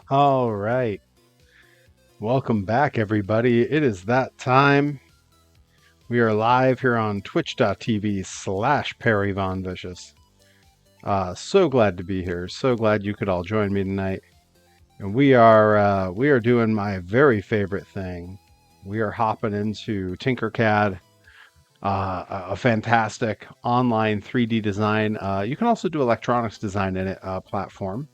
All right. Welcome back, everybody. It is that time. We are live here on twitch.tv/Perry Von Vicious. So glad to be here. So glad you could all join me tonight. And we are doing my very favorite thing. We are hopping into Tinkercad, a fantastic online 3D design. You can also do electronics design in it platform.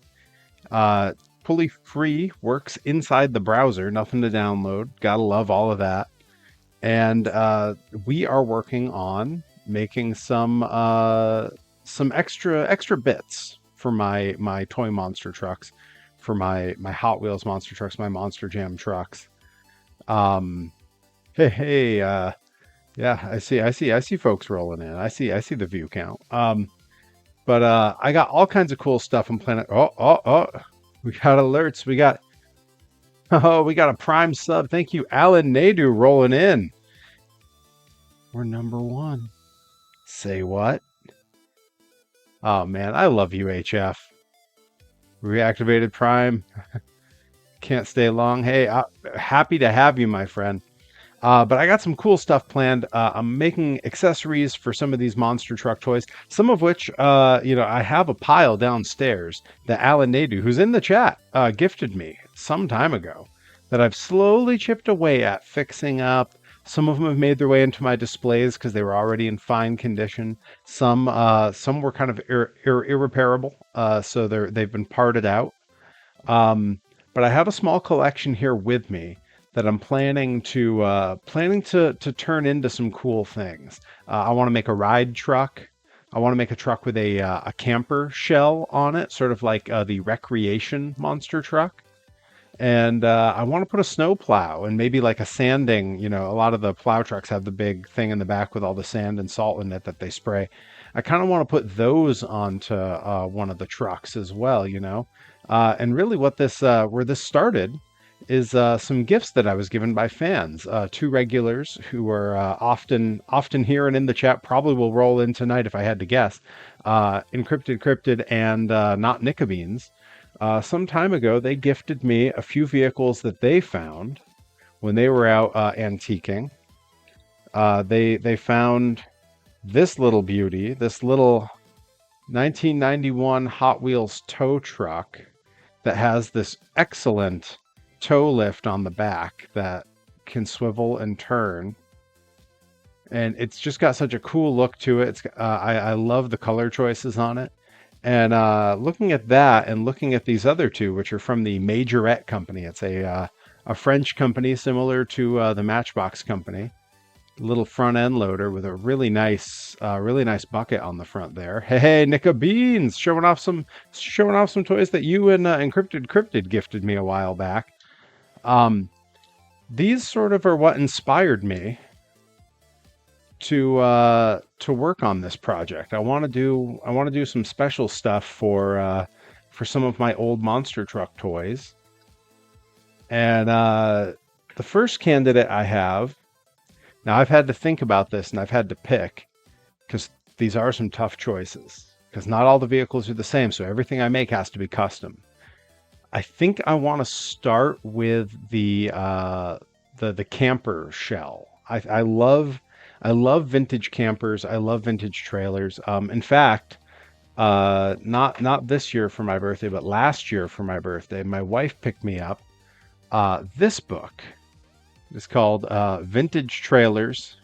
Uh, Fully free, works inside the browser, nothing to download. Gotta love all of that. And we are working on making some extra bits for my toy monster trucks, for my Hot Wheels monster trucks, my Monster Jam trucks. Um, hey, yeah, I see folks rolling in. I see the view count. But I got all kinds of cool stuff I'm planning. Oh, we got alerts. We got a prime sub. Thank you, Alan Nadu, rolling in. We're number one. Say what? Oh man, I love you, HF. Reactivated Prime. Can't stay long. Hey, happy to have you, my friend. But I got some cool stuff planned. I'm making accessories for some of these monster truck toys, some of which, I have a pile downstairs that Alan Nadu, who's in the chat, gifted me some time ago that I've slowly chipped away at fixing up. Some of them have made their way into my displays because they were already in fine condition. Some were kind of irreparable, so they've been parted out. But I have a small collection here with me that I'm planning to turn into some cool things. I want to make a ride truck. I want to make a truck with a camper shell on it, sort of like the recreation monster truck. And I want to put a snow plow and maybe like a sanding. A lot of the plow trucks have the big thing in the back with all the sand and salt in it that they spray. I kind of want to put those onto one of the trucks as well. And really, where this started is some gifts that I was given by fans. Two regulars who are often here and in the chat, probably will roll in tonight if I had to guess. Encrypted Cryptid and Not Nickabeans. Some time ago, they gifted me a few vehicles that they found when they were out antiquing. They found this little beauty, this little 1991 Hot Wheels tow truck that has this excellent tow lift on the back that can swivel and turn. And it's just got such a cool look to it. I love the color choices on it. And looking at that and looking at these other two, which are from the Majorette company. It's a French company similar to the Matchbox company. Little front end loader with a really nice bucket on the front there. Hey, Nicka Beans, showing off some toys that you and Encrypted Cryptid gifted me a while back. These sort of are what inspired me to work on this project. I want to do some special stuff for some of my old monster truck toys. And the first candidate I have, now I've had to think about this and I've had to pick because these are some tough choices because not all the vehicles are the same. So everything I make has to be custom. I think I want to start with the camper shell. I love vintage campers. I love vintage trailers. In fact, not this year for my birthday, but last year for my birthday, my wife picked me up this book. It's called Vintage Trailers,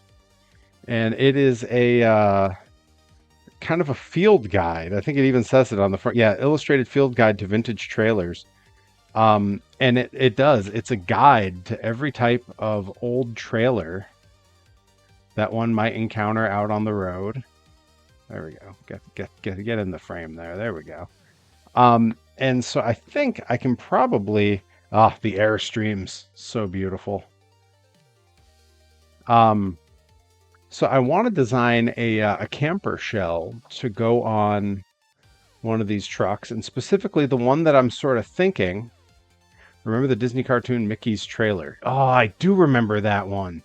and it is a kind of a field guide. I think it even says it on the front. Yeah, illustrated field guide to vintage trailers. And it's a guide to every type of old trailer that one might encounter out on the road. There we go. Get in the frame there. There we go. And so I think I can probably the Airstreams, so beautiful. So I want to design a camper shell to go on one of these trucks, and specifically the one that I'm sort of thinking. Remember the Disney cartoon Mickey's Trailer? Oh, I do remember that one.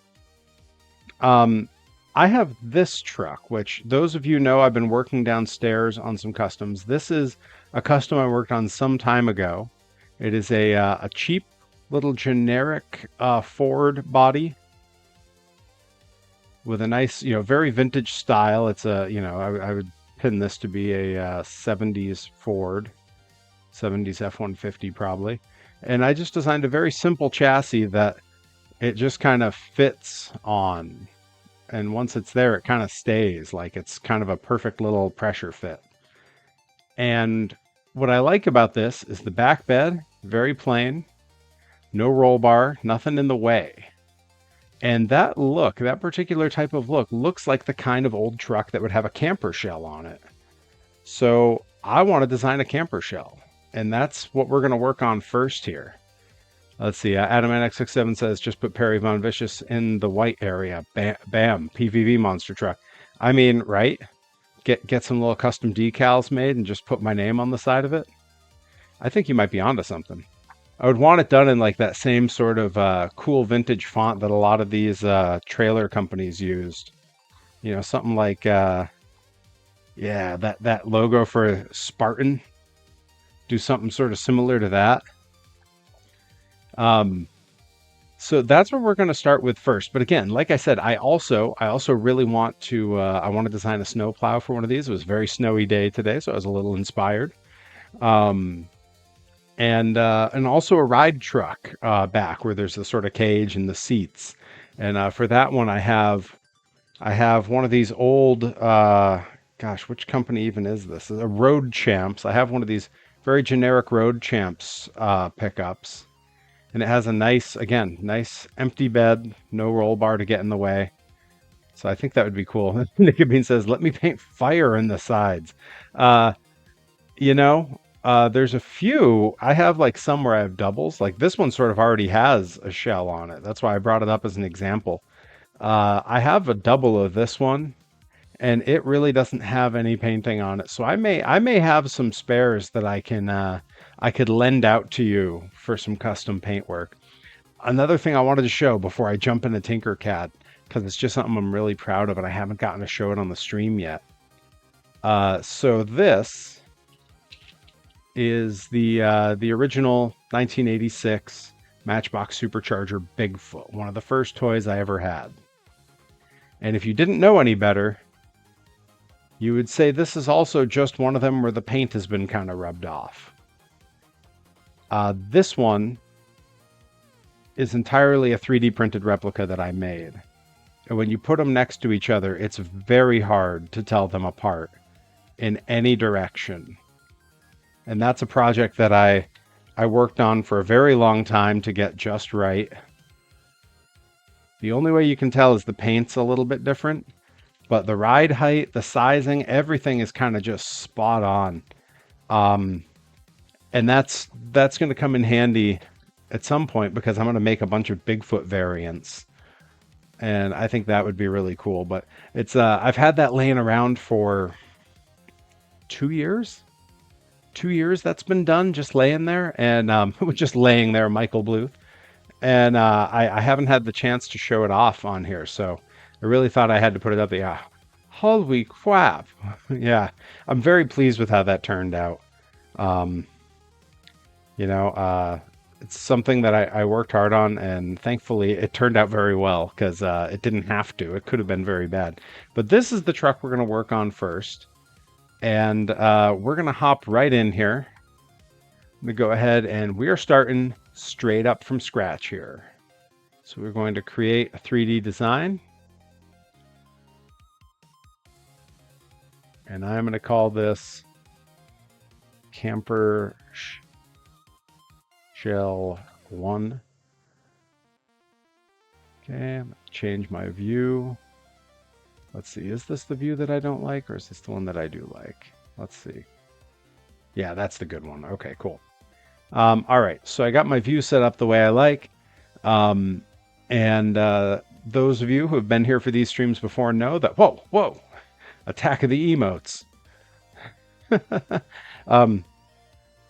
I have this truck, which those of you know I've been working downstairs on some customs. This is a custom I worked on some time ago. It is a cheap little generic Ford body with a nice, very vintage style. It's I would pin this to be a 70s Ford, 70s F-150 probably. And I just designed a very simple chassis that it just kind of fits on. And once it's there, it kind of stays. Like it's kind of a perfect little pressure fit. And what I like about this is the back bed, very plain, no roll bar, nothing in the way. And that look, that particular type of look, looks like the kind of old truck that would have a camper shell on it. So I want to design a camper shell. And that's what we're going to work on first here. Let's see. Adam NX67 says, just put Perry Von Vicious in the white area. Bam. PVV monster truck. I mean, right? Get some little custom decals made and just put my name on the side of it. I think you might be onto something. I would want it done in like that same sort of cool vintage font that a lot of these trailer companies used. Something like, that logo for Spartan. Do something sort of similar to that. So that's what we're going to start with first. But again, like I said, I also really want to I want to design a snow plow for one of these. It was a very snowy day today, so I was a little inspired. And also a ride truck back where there's the sort of cage and the seats. And for that one, I have one of these old which company even is this? A Road Champs. I have one of these very generic Road Champs pickups. And it has a nice empty bed, no roll bar to get in the way. So I think that would be cool. Nick Bean says, let me paint fire in the sides. There's a few. I have like some where I have doubles. Like this one sort of already has a shell on it. That's why I brought it up as an example. I have a double of this one, and it really doesn't have any painting on it. So I may have some spares that I could lend out to you for some custom paint work. Another thing I wanted to show before I jump into Tinkercad, because it's just something I'm really proud of and I haven't gotten to show it on the stream yet. So this is the original 1986 Matchbox Supercharger Bigfoot, one of the first toys I ever had. And if you didn't know any better, you would say this is also just one of them where the paint has been kind of rubbed off. This one is entirely a 3D printed replica that I made. And when you put them next to each other, it's very hard to tell them apart in any direction. And that's a project that I worked on for a very long time to get just right. The only way you can tell is the paint's a little bit different, but the ride height, the sizing, everything is kind of just spot on. And that's going to come in handy at some point because I'm going to make a bunch of Bigfoot variants. And I think that would be really cool. But it's I've had that laying around for 2 years. 2 years that's been done, just laying there. And just laying there, Michael Bluth. And I haven't had the chance to show it off on here. So I really thought I had to put it up there. Yeah. Holy crap. Yeah. I'm very pleased with how that turned out. It's something that I worked hard on, and thankfully it turned out very well because it didn't have to. It could have been very bad. But this is the truck we're going to work on first. And we're going to hop right in here. I'm going to go ahead and we are starting straight up from scratch here. So we're going to create a 3D design. And I'm going to call this Camper Shell 1. Okay, I'm going to change my view. Let's see, is this the view that I don't like, or is this the one that I do like? Let's see. Yeah, that's the good one. Okay, cool. All right, so I got my view set up the way I like. Those of you who have been here for these streams before know that, whoa, attack of the emotes.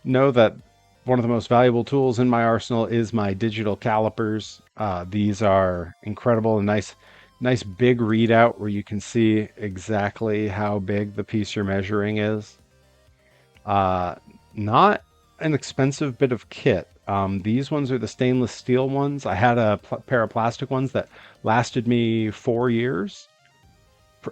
Know that one of the most valuable tools in my arsenal is my digital calipers. These are incredible and nice big readout where you can see exactly how big the piece you're measuring is. Not an expensive bit of kit. These ones are the stainless steel ones. I had a pair of plastic ones that lasted me 4 years,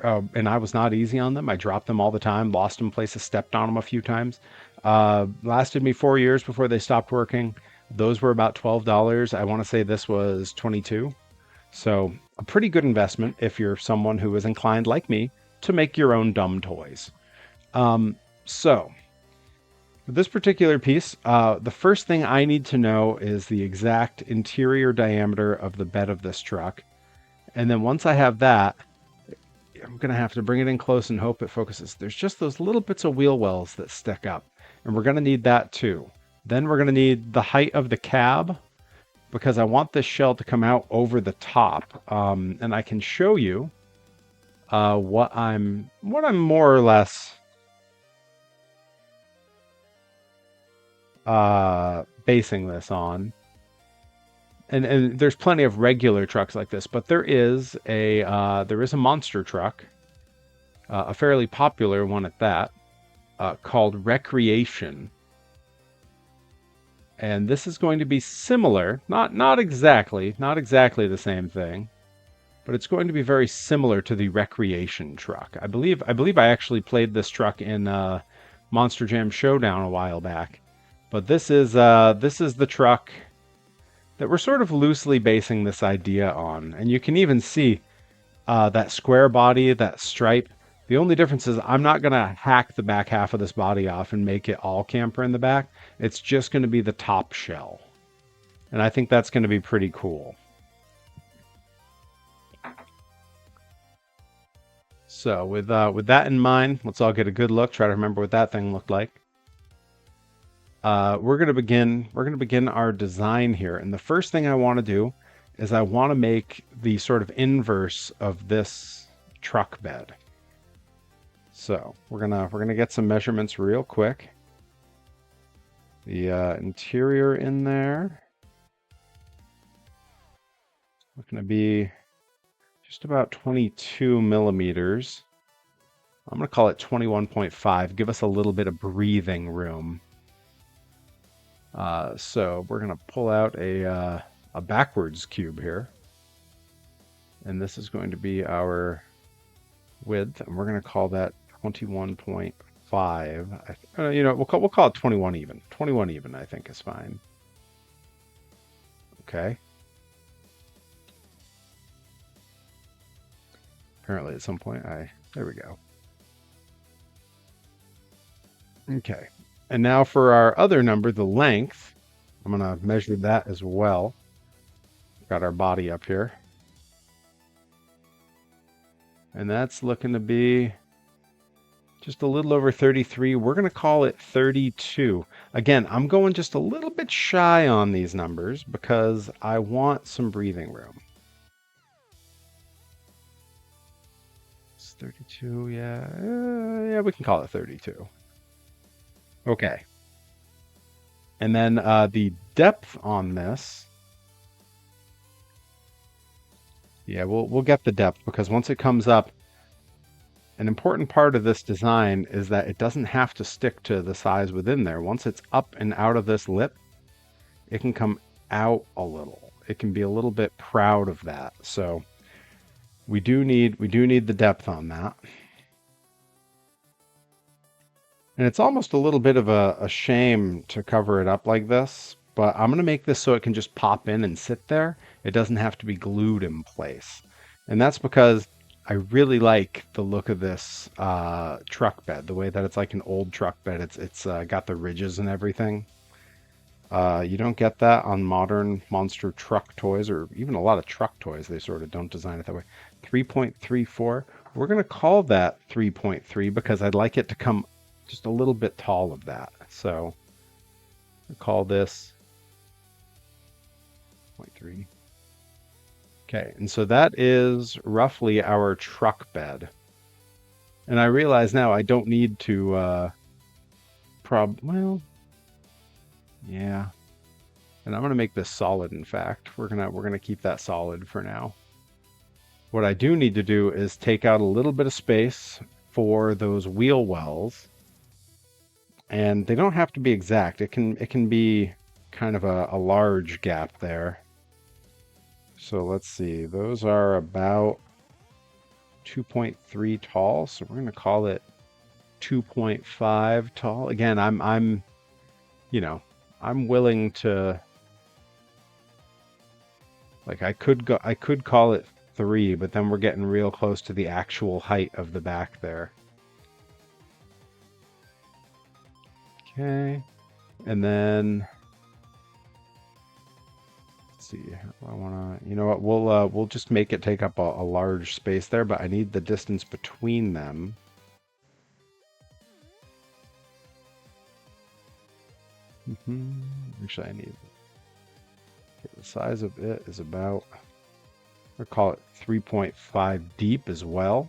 and I was not easy on them. I dropped them all the time, lost them places, stepped on them a few times. Lasted me 4 years before they stopped working. Those were about $12. I want to say this was 22. So a pretty good investment if you're someone who is inclined, like me, to make your own dumb toys. So this particular piece, the first thing I need to know is the exact interior diameter of the bed of this truck. And then once I have that, I'm going to have to bring it in close and hope it focuses. There's just those little bits of wheel wells that stick up, and we're going to need that too. Then we're going to need the height of the cab, because I want this shell to come out over the top. And I can show you what I'm more or less basing this on. And there's plenty of regular trucks like this, but there is a monster truck, a fairly popular one at that, called Recreation. And this is going to be similar, not exactly the same thing, but it's going to be very similar to the Recreation truck. I believe I actually played this truck in Monster Jam Showdown a while back. But this is the truck that we're sort of loosely basing this idea on. And you can even see that square body, that stripe. The only difference is I'm not going to hack the back half of this body off and make it all camper in the back. It's just going to be the top shell. And I think that's going to be pretty cool. So with that in mind, let's all get a good look, try to remember what that thing looked like. We're going to begin our design here. And the first thing I want to do is I want to make the sort of inverse of this truck bed. So we're gonna get some measurements real quick. The interior in there, looking to be just about 22 millimeters. I'm gonna call it 21.5. Give us a little bit of breathing room. So we're gonna pull out a backwards cube here, and this is going to be our width, and we're gonna call that 21.5. We'll call it 21 even. 21 even, I think, is fine. Okay. Apparently, at some point, there we go. Okay. And now for our other number, the length. I'm gonna measure that as well. Got our body up here, and that's looking to be just a little over 33. We're going to call it 32. Again, I'm going just a little bit shy on these numbers because I want some breathing room. It's 32, yeah, we can call it 32. Okay. And then the depth on this, yeah, we'll get the depth, because once it comes up, an important part of this design is that it doesn't have to stick to the size within there. Once it's up and out of this lip, it can come out a little. It can be a little bit proud of that. So we do need the depth on that. And it's almost a little bit of a shame to cover it up like this, but I'm going to make this so it can just pop in and sit there. It doesn't have to be glued in place. And that's because I really like the look of this truck bed, the way that it's like an old truck bed. It's got the ridges and everything. You don't get that on modern monster truck toys, or even a lot of truck toys. They sort of don't design it that way. 3.34. We're going to call that 3.3 because I'd like it to come just a little bit tall of that. So we'll call this 0.3. Okay, and so that is roughly our truck bed. And I realize now I don't need to well, yeah. And I'm gonna make this solid, in fact. We're gonna keep that solid for now. What I do need to do is take out a little bit of space for those wheel wells. And they don't have to be exact. It can be kind of a large gap there. So let's see. Those are about 2.3 tall. So we're going to call it 2.5 tall. Again, you know, I'm willing to, like, I could call it 3, but then we're getting real close to the actual height of the back there. Okay. And then let's see. I want to, you know what? We'll just make it take up a large space there, but I need the distance between them. Actually, I need the size of it is about, we'll call it 3.5 deep as well.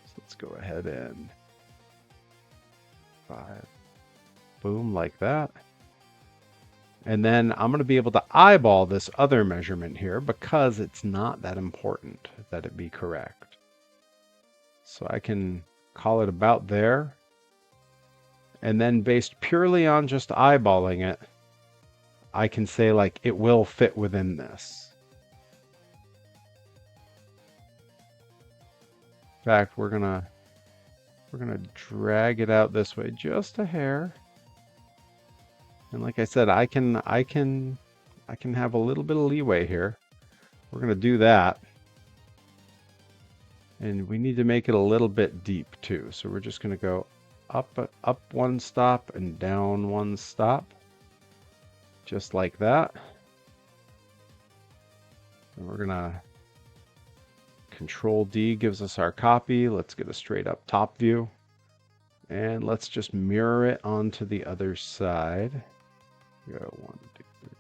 So let's go ahead and 5, boom, like that. And then I'm going to be able to eyeball this other measurement here because it's not that important that it be correct. So I can call it about there. And then based purely on just eyeballing it, I can say like it will fit within this. In fact, we're gonna drag it out this way just a hair. And like I said, I can have a little bit of leeway here. We're gonna do that. And we need to make it a little bit deep too. So we're just gonna go up one stop and down one stop. Just like that. And we're gonna Control D gives us our copy. Let's get a straight up top view. And let's just mirror it onto the other side. Go 1, 2, 3.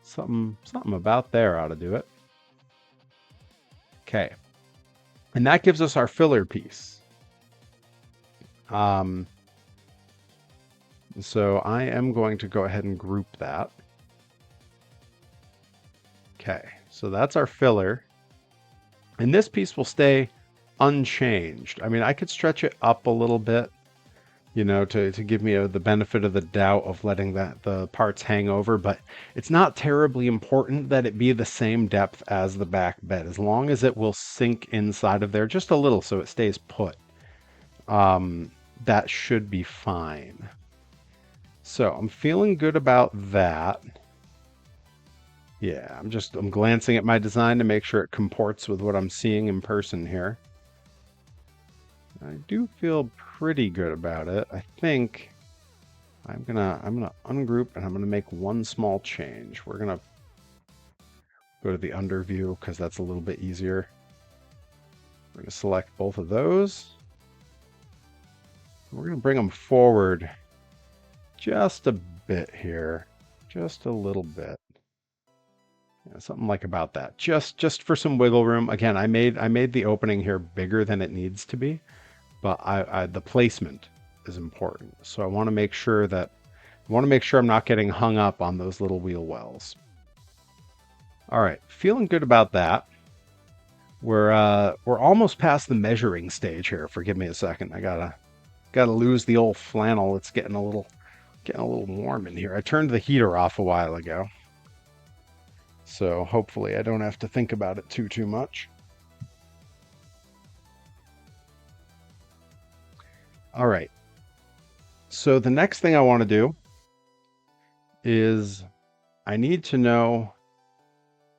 Something about there ought to do it. Okay. And that gives us our filler piece. So I am going to go ahead and group that. Okay, so that's our filler. And this piece will stay unchanged. I mean, I could stretch it up a little bit, you know, to give me the benefit of the doubt of letting the parts hang over, but it's not terribly important that it be the same depth as the back bed, as long as it will sink inside of there just a little so it stays put. That should be fine. So I'm feeling good about that. Yeah, I'm glancing at my design to make sure it comports with what I'm seeing in person here. I do feel pretty good about it. I think I'm gonna ungroup and I'm gonna make one small change. We're gonna go to the under view because that's a little bit easier. We're gonna select both of those. We're gonna bring them forward just a bit here, just a little bit. Yeah, something like about that. Just for some wiggle room. Again, I made the opening here bigger than it needs to be, but the placement is important. So I want to make sure I'm not getting hung up on those little wheel wells. All right, feeling good about that. We're almost past the measuring stage here. Forgive me a second. I gotta lose the old flannel. It's getting a little warm in here. I turned the heater off a while ago, so hopefully I don't have to think about it too much. All right. So the next thing I want to do is I need to know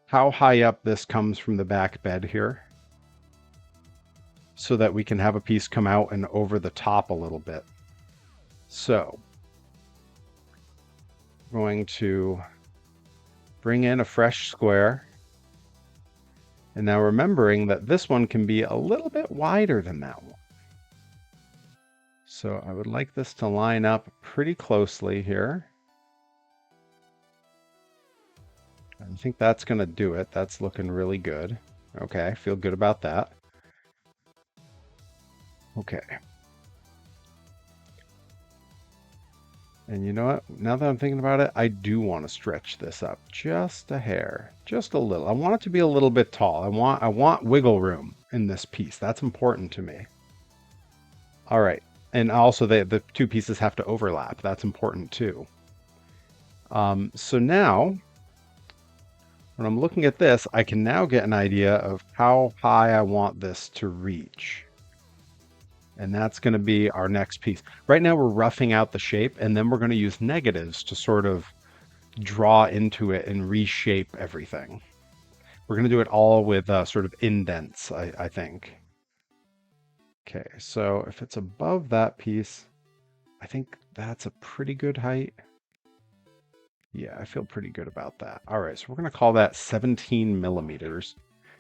how high up this comes from the back bed here, so that we can have a piece come out and over the top a little bit. So I'm going to bring in a fresh square. And now remembering that this one can be a little bit wider than that one. So I would like this to line up pretty closely here. I think that's going to do it. That's looking really good. Okay, I feel good about that. Okay. And you know what? Now that I'm thinking about it, I do want to stretch this up just a hair, just a little. I want it to be a little bit tall. I want wiggle room. in this piece. That's important to me. All right. And also the two pieces have to overlap. That's important too. So now when I'm looking at this, I can now get an idea of how high I want this to reach. And that's going to be our next piece. Right now we're roughing out the shape, and then we're going to use negatives to sort of draw into it and reshape everything. We're going to do it all with sort of indents, I think. Okay, so if it's above that piece, I think that's a pretty good height. Yeah, I feel pretty good about that. All right, so we're going to call that 17 millimeters.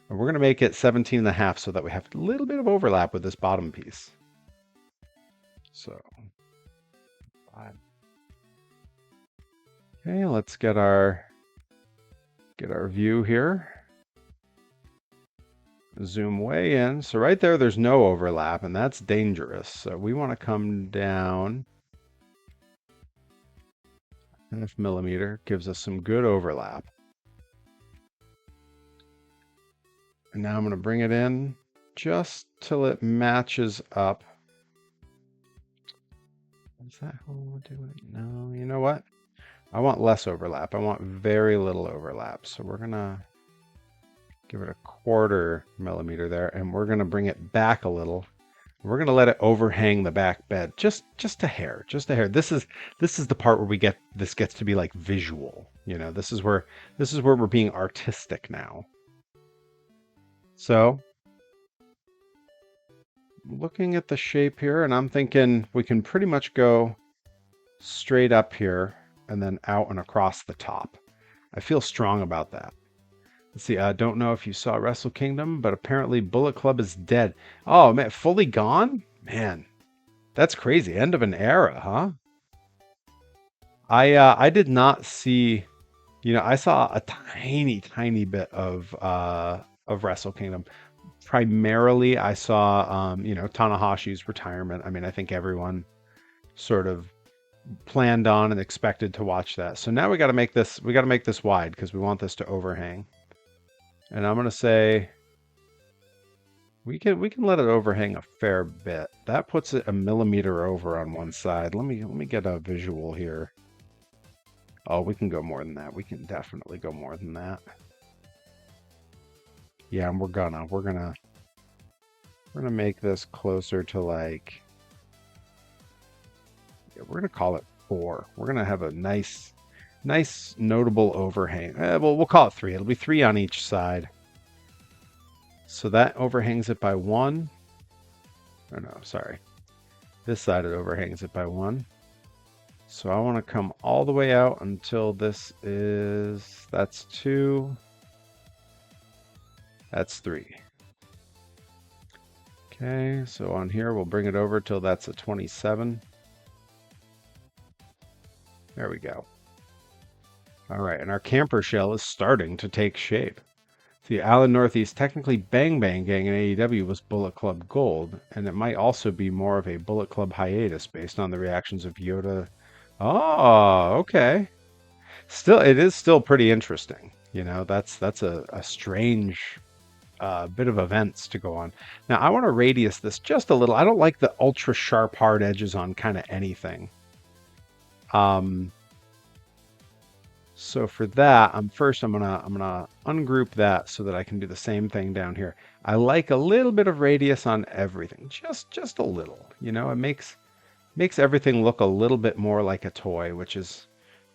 And we're going to make it 17 and a half so that we have a little bit of overlap with this bottom piece. So, okay, let's get our view here. Zoom way in. So right there, there's no overlap, and that's dangerous. So we want to come down. Half millimeter gives us some good overlap. And now I'm going to bring it in just till it matches up. Is that how we'll do it? No, you know what? I want less overlap. I want very little overlap. So we're going to give it a 1/4 millimeter there, and we're going to bring it back a little. We're going to let it overhang the back bed just a hair, just a hair. This is the part where this gets to be like visual. You know, this is where we're being artistic now. So looking at the shape here, and I'm thinking we can pretty much go straight up here and then out and across the top. I feel strong about that. Let's see, I don't know if you saw Wrestle Kingdom, but apparently Bullet Club is dead. Oh man, fully gone? Man, that's crazy. End of an era, huh? I did not see, you know, I saw a tiny bit of Wrestle Kingdom. Primarily I saw you know, Tanahashi's retirement. I mean, I think everyone sort of planned on and expected to watch that. So now we got to make this wide because we want this to overhang. And I'm going to say we can let it overhang a fair bit. That puts it a millimeter over on one side. Let me get a visual here. Oh, we can go more than that. We can definitely go more than that. Yeah, and we're gonna make this closer to like, yeah, we're gonna call it 4. We're gonna have a nice notable overhang. Well, we'll call it 3. It'll be 3 on each side. So that overhangs it by 1. Oh no, sorry. This side it overhangs it by 1. So I want to come all the way out until that's 2. That's 3. Okay, so on here we'll bring it over till that's a 27. There we go. All right, and our camper shell is starting to take shape. The Allen Northeast, technically Bang Bang Gang in AEW was Bullet Club Gold, and it might also be more of a Bullet Club hiatus based on the reactions of Yoda. Oh, okay. Still, it is still pretty interesting. You know, that's a strange bit of events to go on. Now, I want to radius this just a little. I don't like the ultra sharp hard edges on kind of anything. So for that, I'm gonna ungroup that so that I can do the same thing down here. I like a little bit of radius on everything, just a little. You know, it makes everything look a little bit more like a toy, which is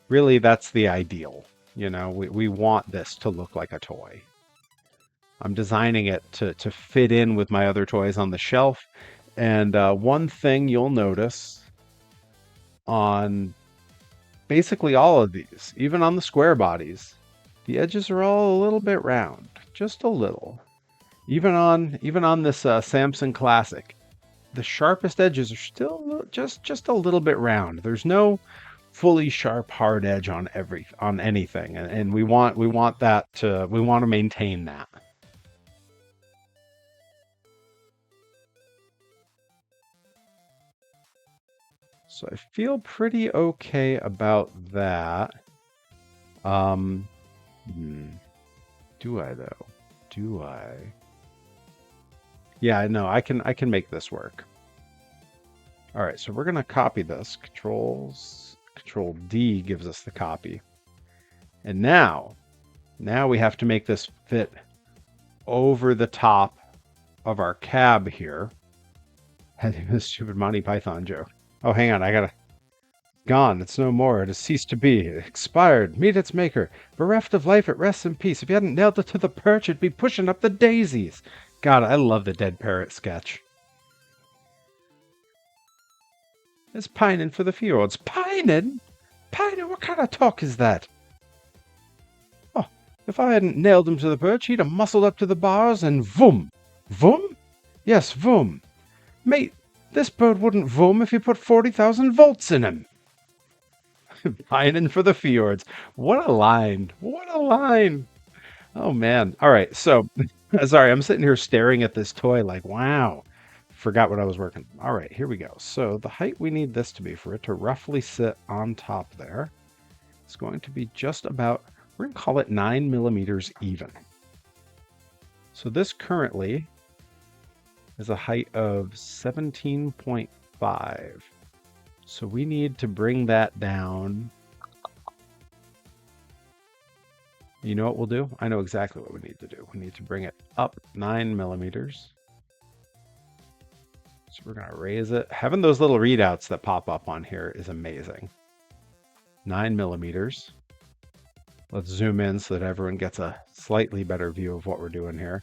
really, that's the ideal. You know, we want this to look like a toy. I'm designing it to fit in with my other toys on the shelf. And one thing you'll notice on basically all of these, even on the square bodies, the edges are all a little bit round, just a little. Even on this Samson Classic, the sharpest edges are still just a little bit round. There's no fully sharp hard edge on anything, and we want to maintain that. So I feel pretty okay about that. Do I though? Do I? Yeah, I know. I can make this work. All right, so we're gonna copy this. Control D gives us the copy. And now we have to make this fit over the top of our cab here. I think this stupid Monty Python joke. Oh, hang on, I gotta gone. It's no more. It has ceased to be. It expired. Meet its maker. Bereft of life, it rests in peace. If you hadn't nailed it to the perch, it'd be pushing up the daisies. God, I love the dead parrot sketch. It's pining for the fjords. Pining? Pining? What kind of talk is that? Oh, if I hadn't nailed him to the perch, he'd have muscled up to the bars and voom. Voom? Yes, voom. Mate, this bird wouldn't voom if you put 40,000 volts in him. Pining for the fjords. What a line. What a line. Oh, man. All right. So, sorry, I'm sitting here staring at this toy like, wow. Forgot what I was working. All right, here we go. So the height we need this to be for it to roughly sit on top there is going to be just about, we're going to call it 9 millimeters even. So this currently is a height of 17.5. So we need to bring that down. You know what we'll do? I know exactly what we need to do. We need to bring it up 9 millimeters. So we're going to raise it. Having those little readouts that pop up on here is amazing. 9 millimeters. Let's zoom in so that everyone gets a slightly better view of what we're doing here.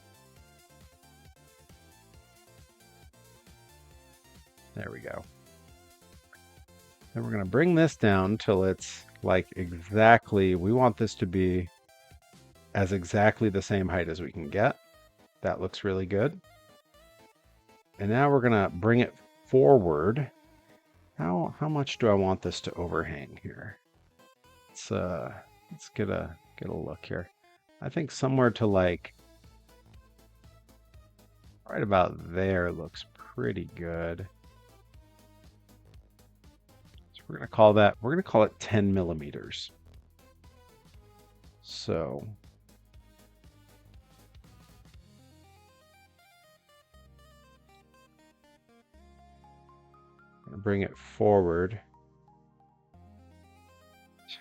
There we go. And we're going to bring this down till it's like exactly, we want this to be as exactly the same height as we can get. That looks really good. And now we're gonna bring it forward. How much do I want this to overhang here? Let's get a look here. I think somewhere to like right about there looks pretty good. So we're gonna call it 10 millimeters. So bring it forward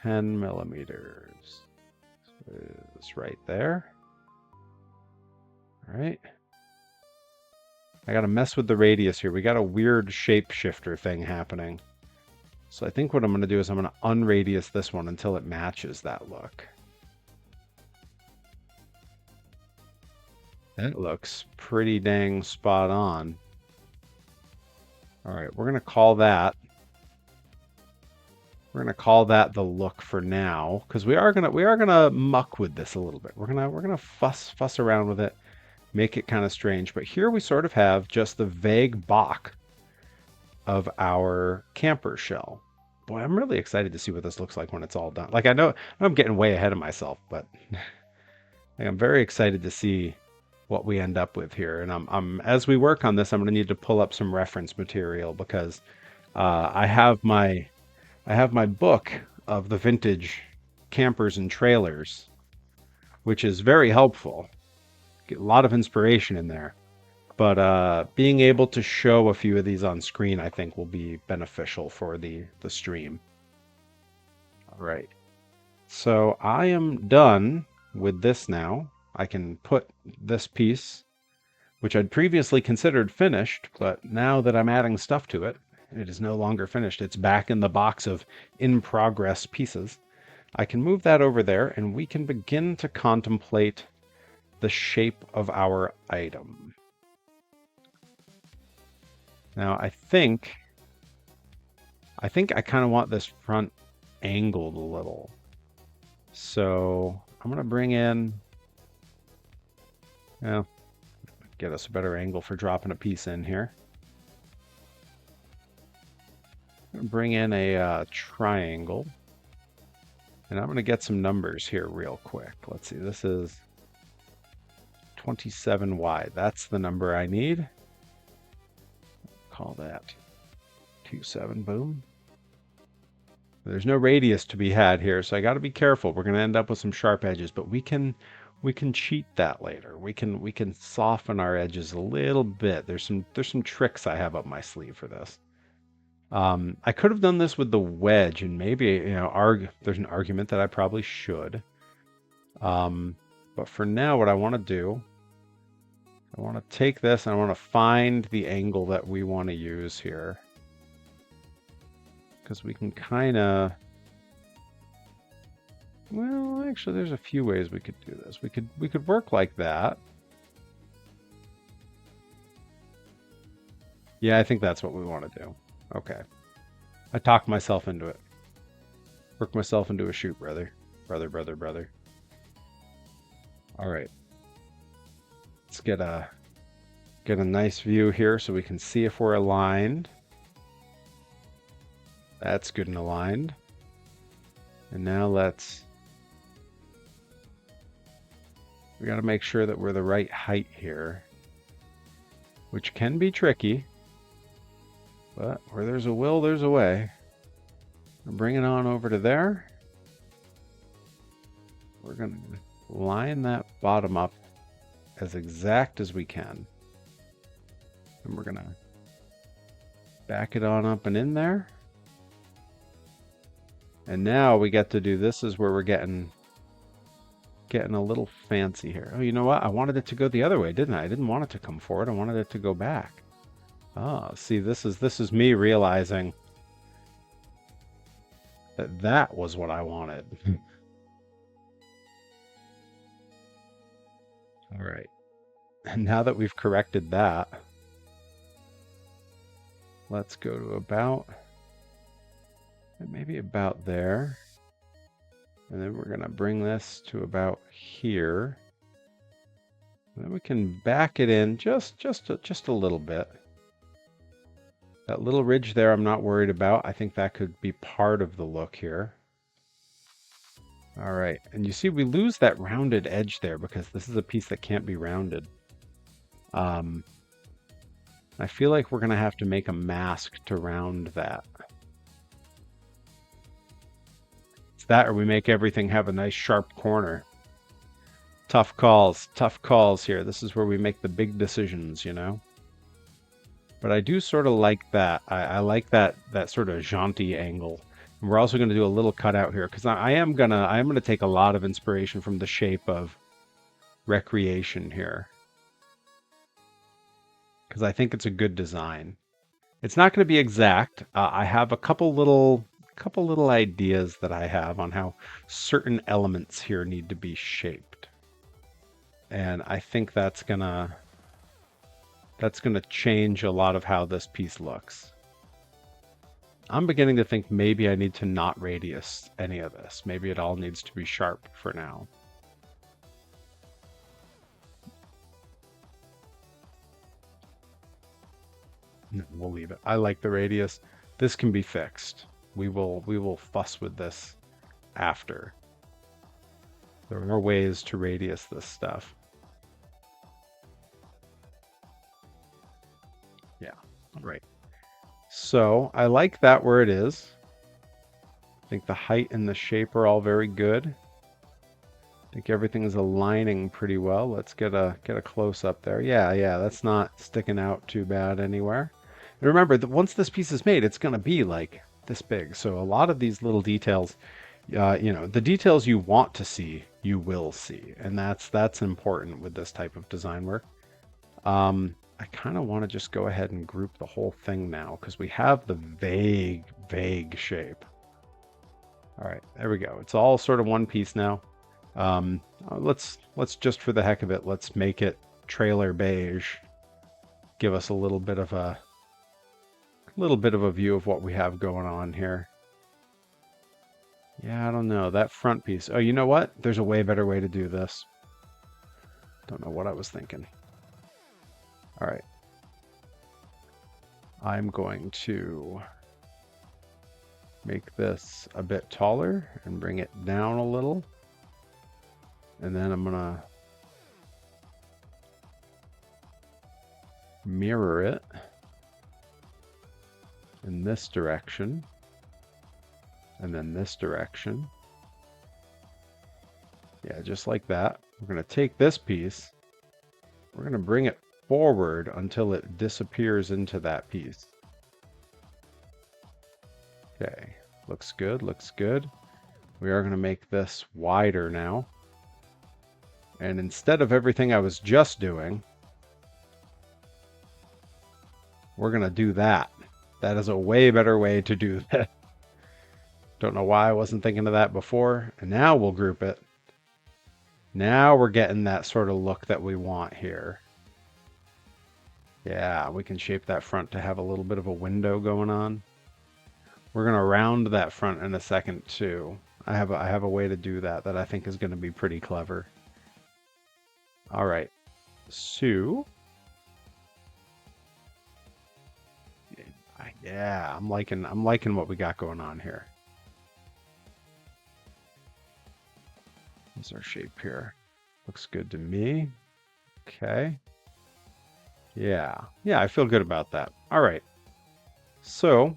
10 millimeters. So it's right there. All right. I got to mess with the radius here. We got a weird shapeshifter thing happening. So I think what I'm going to do is I'm going to unradius this one until it matches that look. That looks pretty dang spot on. All right, we're gonna call that. We're gonna call that the look for now, because we are gonna muck with this a little bit. We're gonna fuss around with it, make it kind of strange. But here we sort of have just the vague Bach of our camper shell. Boy, I'm really excited to see what this looks like when it's all done. Like I know I'm getting way ahead of myself, but like, I'm very excited to see what we end up with here. And I'm as we work on this, I'm going to need to pull up some reference material because I have my book of the vintage campers and trailers, which is very helpful. Get a lot of inspiration in there. But being able to show a few of these on screen, I think, will be beneficial for the stream. All right. So I am done with this now. I can put this piece, which I'd previously considered finished, but now that I'm adding stuff to it, it is no longer finished. It's back in the box of in-progress pieces. I can move that over there, and we can begin to contemplate the shape of our item. Now, I think I kind of want this front angled a little. So I'm going to bring in, well, get us a better angle for dropping a piece in here. I'm going to bring in a triangle. And I'm going to get some numbers here real quick. Let's see, this is 27 wide. That's the number I need. Call that 27, boom. There's no radius to be had here, so I got to be careful. We're going to end up with some sharp edges, but we can We can cheat that later. We can soften our edges a little bit. There's some tricks I have up my sleeve for this. I could have done this with the wedge, and maybe there's an argument that I probably should. But for now, what I want to do, I want to take this and I want to find the angle that we want to use here, because we can kind of. Well, actually, there's a few ways we could do this. We could work like that. Yeah, I think that's what we want to do. Okay. I talked myself into it. Worked myself into a shoot, brother. Brother. All right. Let's get a nice view here so we can see if we're aligned. That's good and aligned. And now we got to make sure that we're the right height here, which can be tricky, but where there's a will, there's a way. Bring it on over to there. We're going to line that bottom up as exact as we can. And we're going to back it on up and in there. And now we get to do, this is where we're getting a little fancy here. Oh, you know what? I wanted it to go the other way, didn't I? I didn't want it to come forward. I wanted it to go back. Oh, see, this is me realizing that was what I wanted. All right. And now that we've corrected that, let's go to maybe about there. And then we're going to bring this to about here. And then we can back it in just a little bit. That little ridge there I'm not worried about. I think that could be part of the look here. All right, and you see we lose that rounded edge there because this is a piece that can't be rounded. I feel like we're going to have to make a mask to round that. It's that, or we make everything have a nice sharp corner. Tough calls here. This is where we make the big decisions, you know? But I do sort of like that. I like that sort of jaunty angle. And we're also going to do a little cutout here because I am gonna take a lot of inspiration from the shape of Recreation here, because I think it's a good design. It's not going to be exact. I have a couple little ideas that I have on how certain elements here need to be shaped, and I think that's gonna change a lot of how this piece looks. I'm beginning to think maybe I need to not radius any of this. Maybe it all needs to be sharp for now. No, we'll leave it. I like the radius. This can be fixed. We will fuss with this after. There are ways to radius this stuff. Yeah, all right. So I like that where it is. I think the height and the shape are all very good. I think everything is aligning pretty well. Let's get a close up there. Yeah, that's not sticking out too bad anywhere. And remember that once this piece is made, it's going to be like this big. So a lot of these little details, the details you want to see, you will see, and that's important with this type of design work. I kind of want to just go ahead and group the whole thing now because we have the vague shape. All right, there we go. It's all sort of one piece now. Let's just for the heck of it, let's make it trailer beige. Give us a little bit of a view of what we have going on here. Yeah, I don't know. That front piece. Oh, you know what? There's a way better way to do this. Don't know what I was thinking. All right. I'm going to make this a bit taller and bring it down a little. And then I'm going to mirror it in this direction. And then this direction. Yeah, just like that. We're going to take this piece. We're going to bring it forward until it disappears into that piece. Okay, looks good, looks good. We are going to make this wider now. And instead of everything I was just doing, we're going to do that. That is a way better way to do that. Don't know why I wasn't thinking of that before. And now we'll group it. Now we're getting that sort of look that we want here. Yeah, we can shape that front to have a little bit of a window going on. We're going to round that front in a second too. I have a way to do that I think is going to be pretty clever. All right. So yeah, I'm liking what we got going on here. What's our shape here? Looks good to me. Okay. Yeah, I feel good about that. All right. So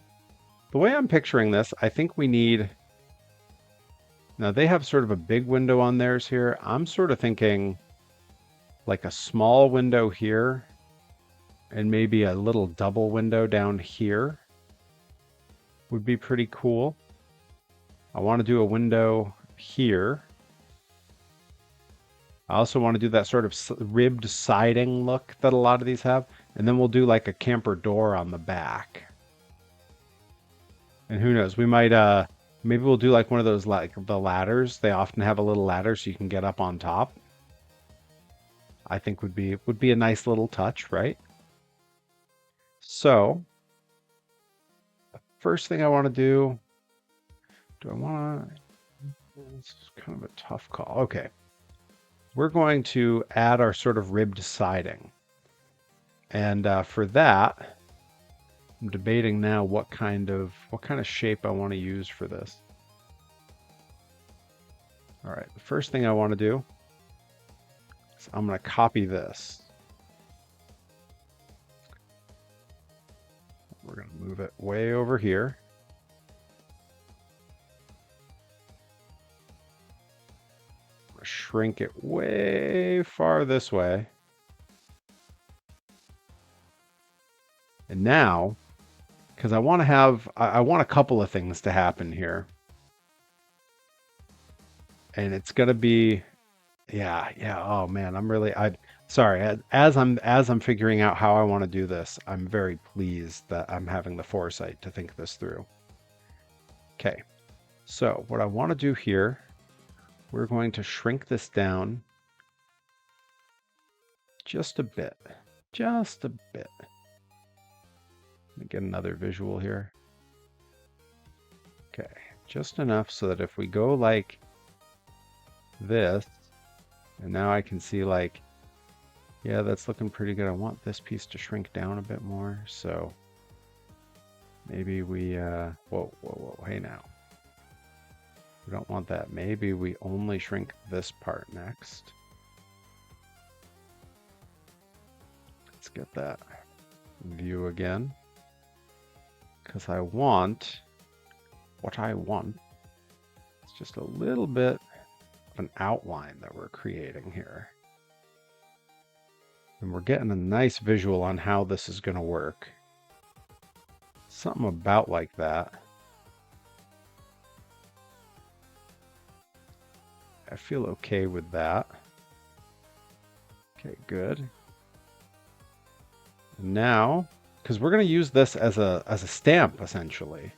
the way I'm picturing this, I think we need, now they have sort of a big window on theirs here. I'm sort of thinking like a small window here and maybe a little double window down here would be pretty cool. I want to do a window here. I also want to do that sort of ribbed siding look that a lot of these have. And then we'll do like a camper door on the back. And who knows, we might, maybe we'll do like one of those, like the ladders. They often have a little ladder so you can get up on top. I think would be a nice little touch, right? So, first thing I want to do I want to, it's kind of a tough call. Okay. We're going to add our sort of ribbed siding. And for that, I'm debating now what kind of shape I want to use for this. All right, the first thing I want to do is I'm going to copy this. We're going to move it way over here. Shrink it way far this way. And now, because I want a couple of things to happen here. And it's going to be, yeah. Oh man, sorry. As I'm figuring out how I want to do this, I'm very pleased that I'm having the foresight to think this through. Okay. So what I want to do here, we're going to shrink this down just a bit. Just a bit. Let me get another visual here. Okay, just enough so that if we go like this, and now I can see like, yeah, that's looking pretty good. I want this piece to shrink down a bit more. So maybe we, whoa, hey now. We don't want that. Maybe we only shrink this part next. Let's get that view again. Because what I want is just a little bit of an outline that we're creating here. And we're getting a nice visual on how this is going to work. Something about like that. I feel okay with that. Okay, good. Now, because we're going to use this as a stamp, essentially.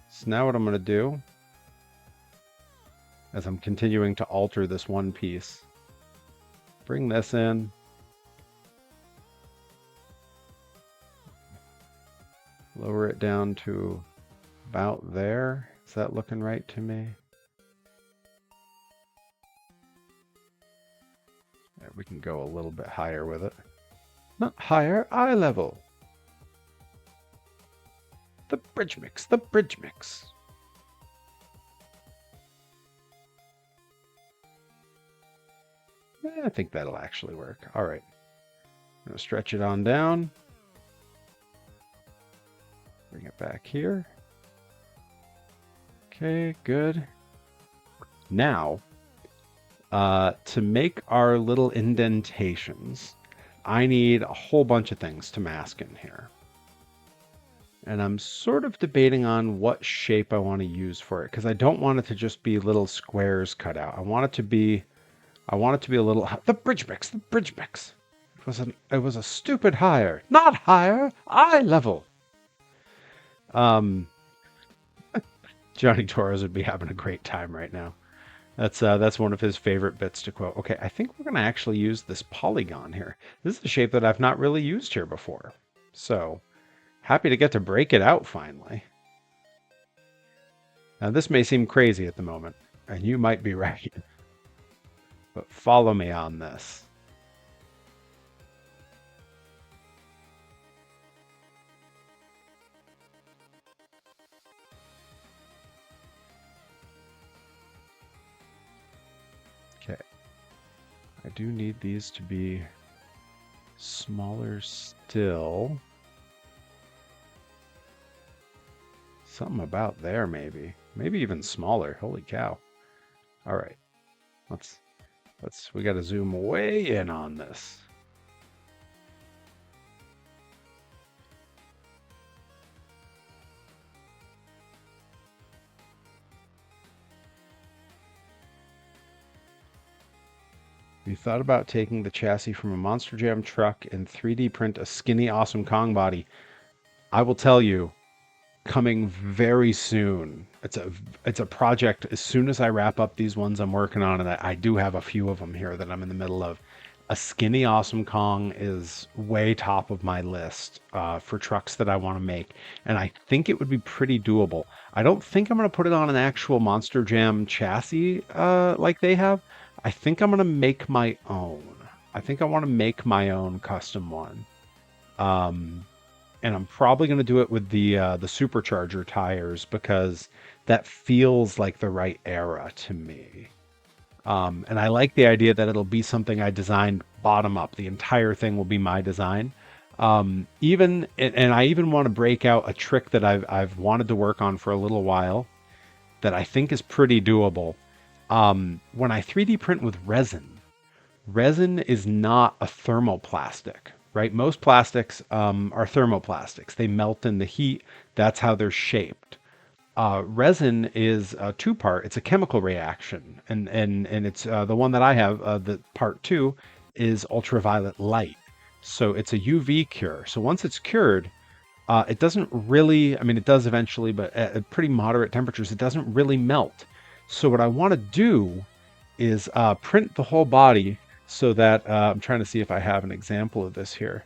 So now what I'm going to do, as I'm continuing to alter this one piece, bring this in. Lower it down to about there. Is that looking right to me? Yeah, we can go a little bit higher with it. Not higher, eye level. The bridge mix, the bridge mix. I think that'll actually work. All right. I'm going to stretch it on down. Bring it back here. Okay, good. Now, To make our little indentations, I need a whole bunch of things to mask in here. And I'm sort of debating on what shape I want to use for it, because I don't want it to just be little squares cut out. I want it to be a little the bridge mix, the bridge mix. It was a stupid hire. Not higher, eye level. Um Johnny Torres would be having a great time right now. That's one of his favorite bits to quote. Okay, I think we're going to actually use this polygon here. This is a shape that I've not really used here before. So, happy to get to break it out finally. Now, this may seem crazy at the moment, and you might be right. But follow me on this. Okay. I do need these to be smaller still. Something about there, maybe. Maybe even smaller. Holy cow. All right. We got to zoom way in on this. We thought about taking the chassis from a Monster Jam truck and 3D print a skinny Awesome Kong body. I will tell you, coming very soon. It's a project. As soon as I wrap up these ones I'm working on, and I do have a few of them here that I'm in the middle of. A skinny Awesome Kong is way top of my list for trucks that I want to make, and I think it would be pretty doable. I don't think I'm going to put it on an actual Monster Jam chassis like they have. I think I'm going to make my own. I think I want to make my own custom one. And I'm probably going to do it with the supercharger tires because that feels like the right era to me. And I like the idea that it'll be something I designed bottom up. The entire thing will be my design. And I even want to break out a trick that I've wanted to work on for a little while that I think is pretty doable. When I 3D print with resin is not a thermoplastic, right? Most plastics are thermoplastics. They melt in the heat. That's how they're shaped. Resin is a two-part. It's a chemical reaction, and it's the one that I have. The part two is ultraviolet light. So it's a UV cure. So once it's cured, it doesn't really. I mean, it does eventually, but at pretty moderate temperatures, it doesn't really melt. So what I want to do is print the whole body so that I'm trying to see if I have an example of this here.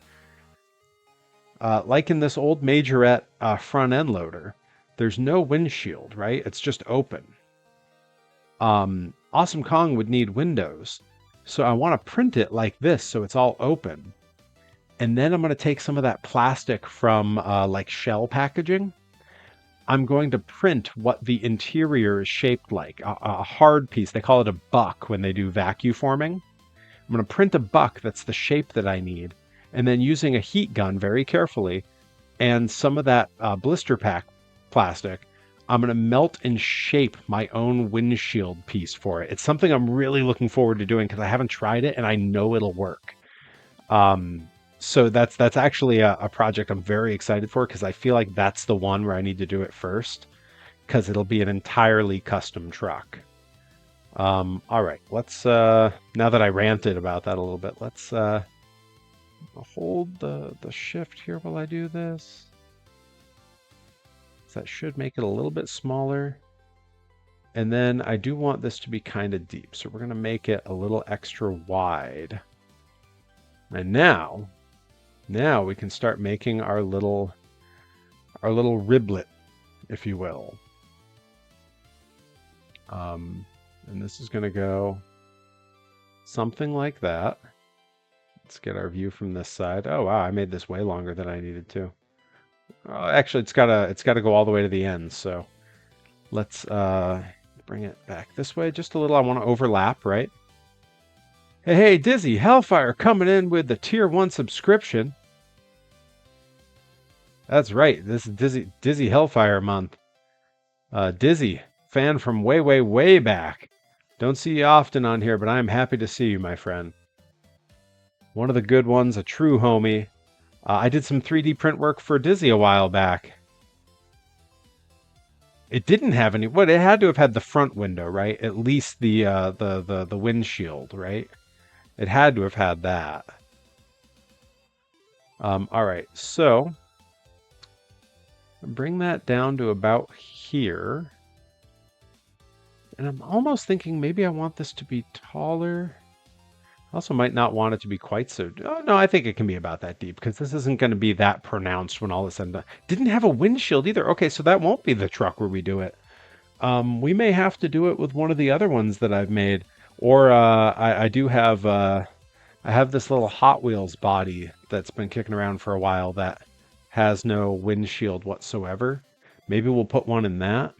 Like in this old Majorette front end loader, there's no windshield, right? It's just open. Awesome Kong would need windows. So I want to print it like this so it's all open. And then I'm going to take some of that plastic from like shell packaging. I'm going to print what the interior is shaped like, a hard piece. They call it a buck when they do vacuum forming. I'm going to print a buck that's the shape that I need. And then using a heat gun very carefully and some of that blister pack plastic, I'm going to melt and shape my own windshield piece for it. It's something I'm really looking forward to doing because I haven't tried it and I know it'll work. So that's actually a project I'm very excited for because I feel like that's the one where I need to do it first because it'll be an entirely custom truck. All right, let's now that I ranted about that a little bit, let's hold the shift here while I do this. So that should make it a little bit smaller. And then I do want this to be kind of deep, so we're going to make it a little extra wide. And now we can start making our little riblet, if you will. And this is going to go something like that. Let's get our view from this side. Oh wow, I made this way longer than I needed to. Actually, it's gotta go all the way to the end. So let's bring it back this way just a little. I want to overlap, right? Hey, Dizzy Hellfire coming in with the tier 1 subscription. That's right. This is Dizzy Hellfire month. Dizzy, fan from way, way, way back. Don't see you often on here, but I'm happy to see you, my friend. One of the good ones, a true homie. I did some 3D print work for Dizzy a while back. It didn't have any. What, it had to have had the front window, right? At least the windshield, right? It had to have had that. All right, so bring that down to about here. And I'm almost thinking maybe I want this to be taller. I also might not want it to be quite so. Oh, no, I think it can be about that deep because this isn't going to be that pronounced when all is said and done. Didn't have a windshield either. Okay, so that won't be the truck where we do it. We may have to do it with one of the other ones that I've made. Or I do have I have this little Hot Wheels body that's been kicking around for a while that has no windshield whatsoever. Maybe we'll put one in that.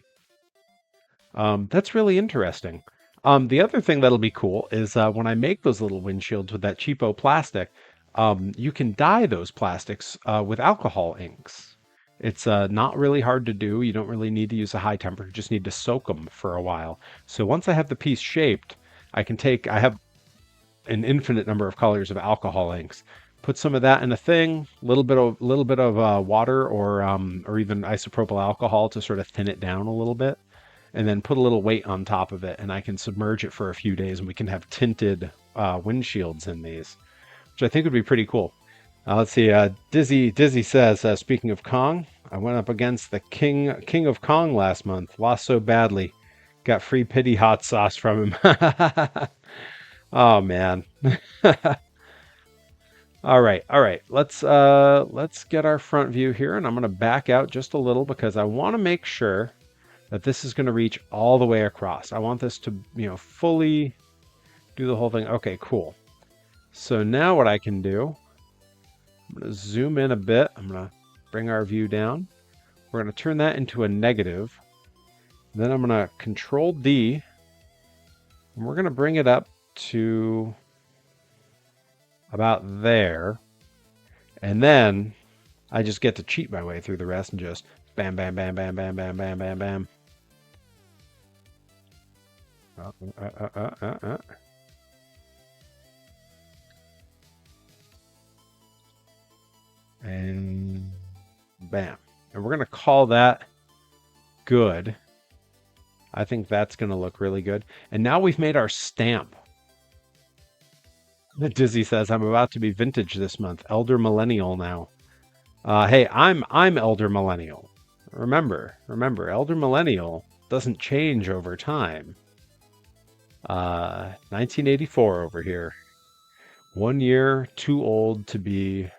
That's really interesting. The other thing that'll be cool is when I make those little windshields with that cheapo plastic, you can dye those plastics with alcohol inks. It's not really hard to do. You don't really need to use a high temperature. You just need to soak them for a while. So once I have the piece shaped, I have an infinite number of colors of alcohol inks. Put some of that in a thing, little bit of water or even isopropyl alcohol to sort of thin it down a little bit, and then put a little weight on top of it, and I can submerge it for a few days, and we can have tinted windshields in these, which I think would be pretty cool. Let's see. Dizzy says, speaking of Kong, I went up against the King of Kong last month. Lost so badly. Got free pity hot sauce from him. Oh man. All right. Let's get our front view here, and I'm going to back out just a little because I want to make sure that this is going to reach all the way across. I want this to, fully do the whole thing. Okay, cool. So now what I can do, I'm going to zoom in a bit. I'm going to bring our view down. We're going to turn that into a negative. Then I'm going to Control D, and we're going to bring it up to about there. And then I just get to cheat my way through the rest and just bam, bam, bam, bam, bam, bam, bam, bam, bam. And bam. And we're going to call that good. I think that's going to look really good. And now we've made our stamp. Dizzy says, I'm about to be vintage this month. Elder millennial now. Hey, I'm elder millennial. Remember, elder millennial doesn't change over time. 1984 over here. 1 year too old to be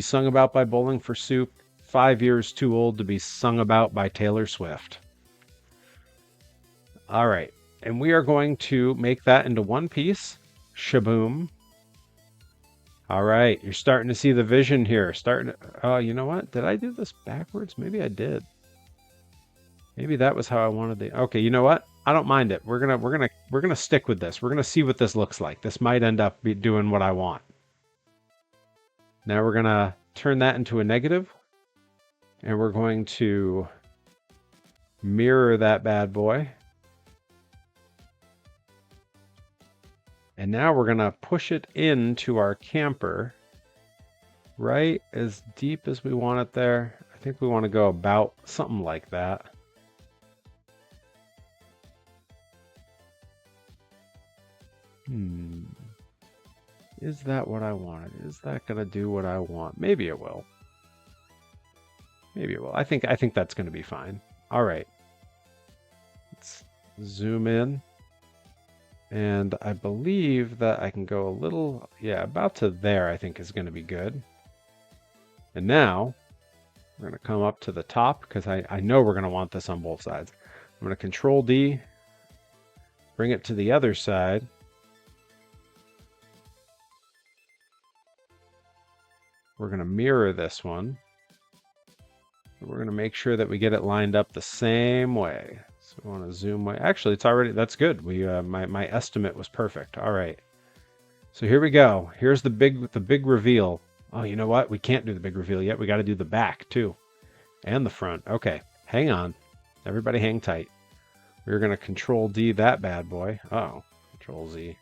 sung about by Bowling for Soup. 5 years too old to be sung about by Taylor Swift. All right, and we are going to make that into one piece. Shaboom. All right, you're starting to see the vision here. You know what? Did I do this backwards? Maybe I did. Maybe that was how I wanted the. Okay, you know what? I don't mind it. We're gonna stick with this. We're gonna see what this looks like. This might end up doing what I want. Now we're gonna turn that into a negative, and we're going to mirror that bad boy. And now we're gonna push it into our camper, right as deep as we want it there. I think we want to go about something like that. Is that what I wanted? Is that gonna do what I want? Maybe it will. Maybe it will. I think that's gonna be fine. All right. Let's zoom in. And I believe that I can go a little, about to there, I think is going to be good. And now we're going to come up to the top because I know we're going to want this on both sides. I'm going to Control D, bring it to the other side. We're going to mirror this one. We're going to make sure that we get it lined up the same way. So I want to zoom way. Actually, it's already, that's good. My estimate was perfect. All right. So here we go. Here's the big reveal. Oh, you know what? We can't do the big reveal yet. We got to do the back too. And the front. Okay. Hang on. Everybody hang tight. We're going to Control D that bad boy. Oh, Control Z.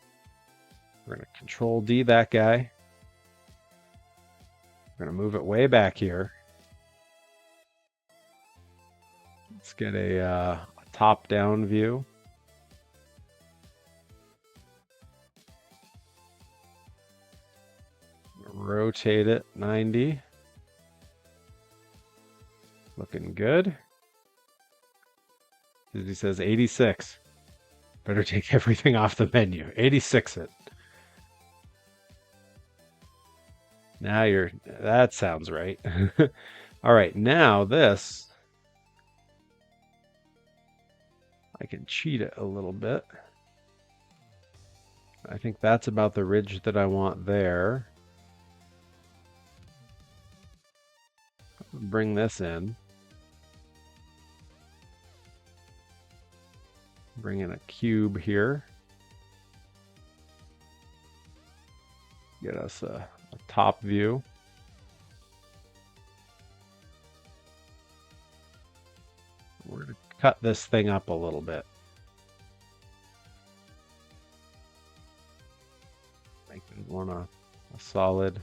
We're going to Control D that guy. We're going to move it way back here. Let's get a top-down view. Rotate it 90. Looking good. He says 86. Better take everything off the menu. 86 it. Now that sounds right. All right, now this, I can cheat it a little bit. I think that's about the ridge that I want there. Bring this in. Bring in a cube here. Get us a top view. We're going to cut this thing up a little bit. Make it want a solid.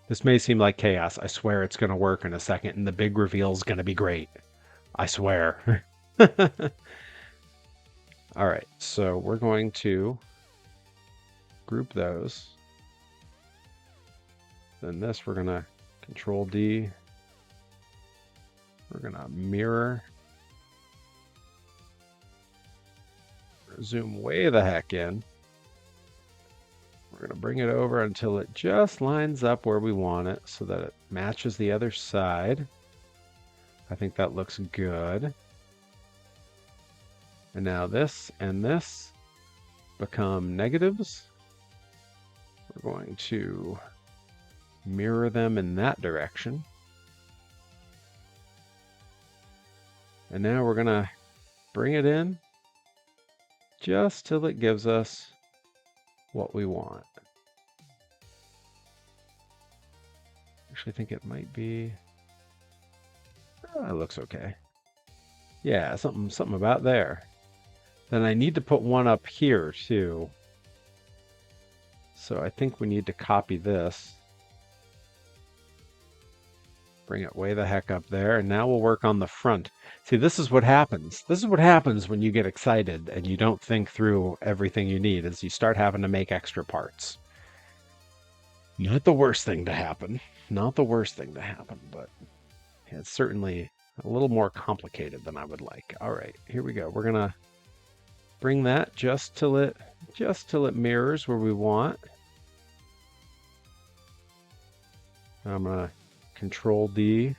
This may seem like chaos. I swear it's going to work in a second, and the big reveal is going to be great. I swear. All right, so we're going to group those. Then this, we're going to Control D. We're going to mirror. Zoom way the heck in. We're going to bring it over until it just lines up where we want it so that it matches the other side. I think that looks good. And now this and this become negatives. We're going to mirror them in that direction. And now we're going to bring it in just till it gives us what we want. Actually, I think it might be. Oh, that looks okay. Yeah, something about there. Then I need to put one up here too. So I think we need to copy this. Bring it way the heck up there, and now we'll work on the front. See, this is what happens. This is what happens when you get excited and you don't think through everything you need, is you start having to make extra parts. Not the worst thing to happen. Not the worst thing to happen, but it's certainly a little more complicated than I would like. All right, here we go. We're gonna bring that just till it mirrors where we want. I'm gonna Control D.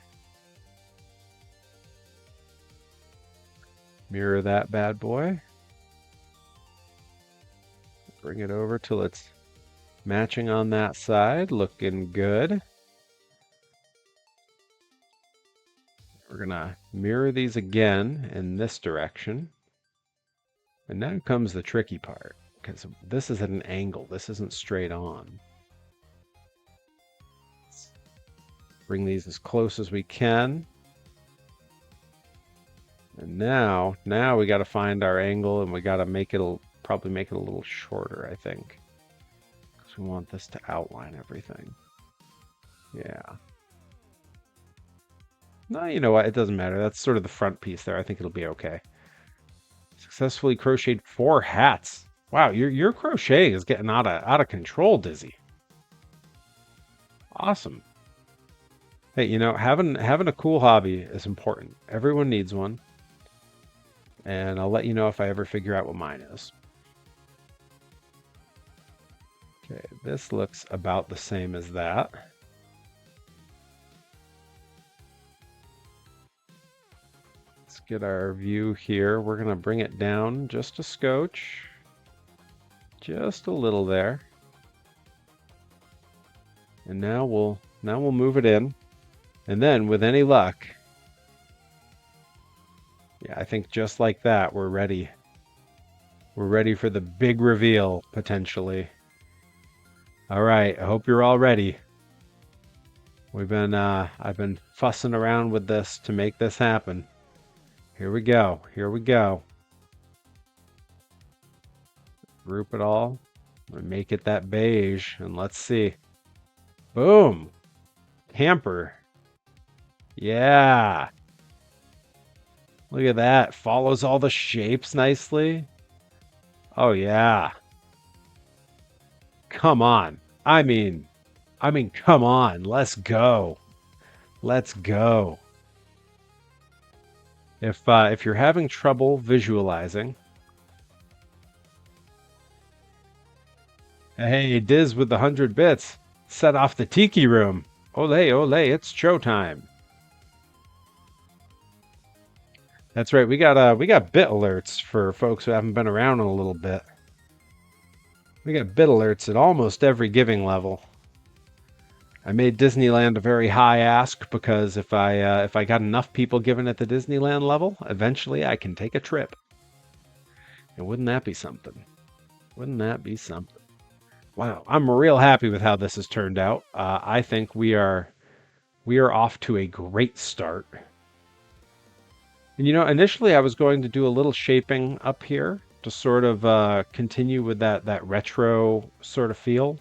Mirror that bad boy. Bring it over till it's matching on that side. Looking good. We're going to mirror these again in this direction. And now comes the tricky part, because this is at an angle. This isn't straight on. Let's bring these as close as we can. And now we got to find our angle, and we got to make it, probably make it a little shorter, I think. Because we want this to outline everything. Yeah. No, you know what? It doesn't matter. That's sort of the front piece there. I think it'll be okay. Successfully crocheted 4 hats. Wow, your crocheting is getting out of control, Dizzy. Awesome. Hey, you know, having a cool hobby is important. Everyone needs one. And I'll let you know if I ever figure out what mine is. Okay, this looks about the same as that. Let's get our view here. We're going to bring it down just a scotch. Just a little there. And now we'll move it in. And then with any luck, yeah, I think just like that, we're ready. We're ready for the big reveal, potentially. All right, I hope you're all ready. I've been fussing around with this to make this happen. Here we go. Here we go. Group it all and make it that beige. And let's see. Boom. Camper. Yeah. Look at that. Follows all the shapes nicely. Oh yeah. Come on. Come on. Let's go. Let's go. If you're having trouble visualizing, hey, Diz with the 100 bits, set off the tiki room. Ole, ole, it's showtime. That's right. We got bit alerts for folks who haven't been around in a little bit. We got bit alerts at almost every giving level. I made Disneyland a very high ask because if I got enough people giving at the Disneyland level, eventually I can take a trip. And wouldn't that be something? Wouldn't that be something? Wow, I'm real happy with how this has turned out. I think we are off to a great start. And initially I was going to do a little shaping up here to sort of continue with that retro sort of feel.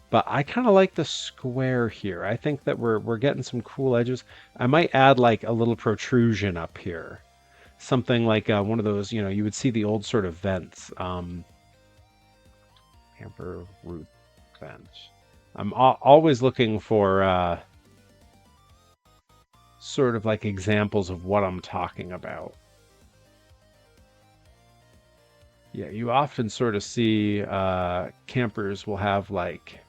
But I kind of like the square here. I think that we're getting some cool edges. I might add like a little protrusion up here. Something like one of those, you would see the old sort of vents. Camper roof vents. I'm always looking for sort of like examples of what I'm talking about. Yeah, you often sort of see campers will have like,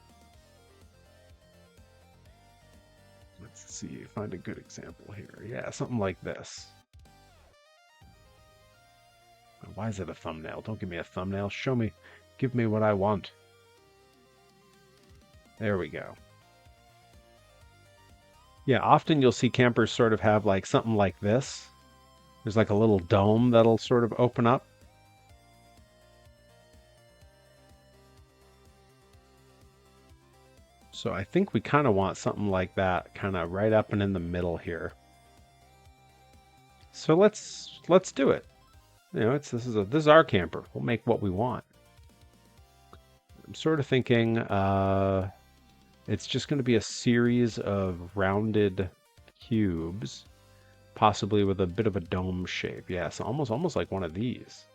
let's see, find a good example here. Yeah, something like this. Why is it a thumbnail? Don't give me a thumbnail. Show me, give me what I want. There we go. Yeah, often you'll see campers sort of have like something like this. There's like a little dome that'll sort of open up. So I think we kind of want something like that, kind of right up and in the middle here. So let's do it. This is our camper. We'll make what we want. I'm sort of thinking it's just going to be a series of rounded cubes, possibly with a bit of a dome shape. Yeah, so almost like one of these.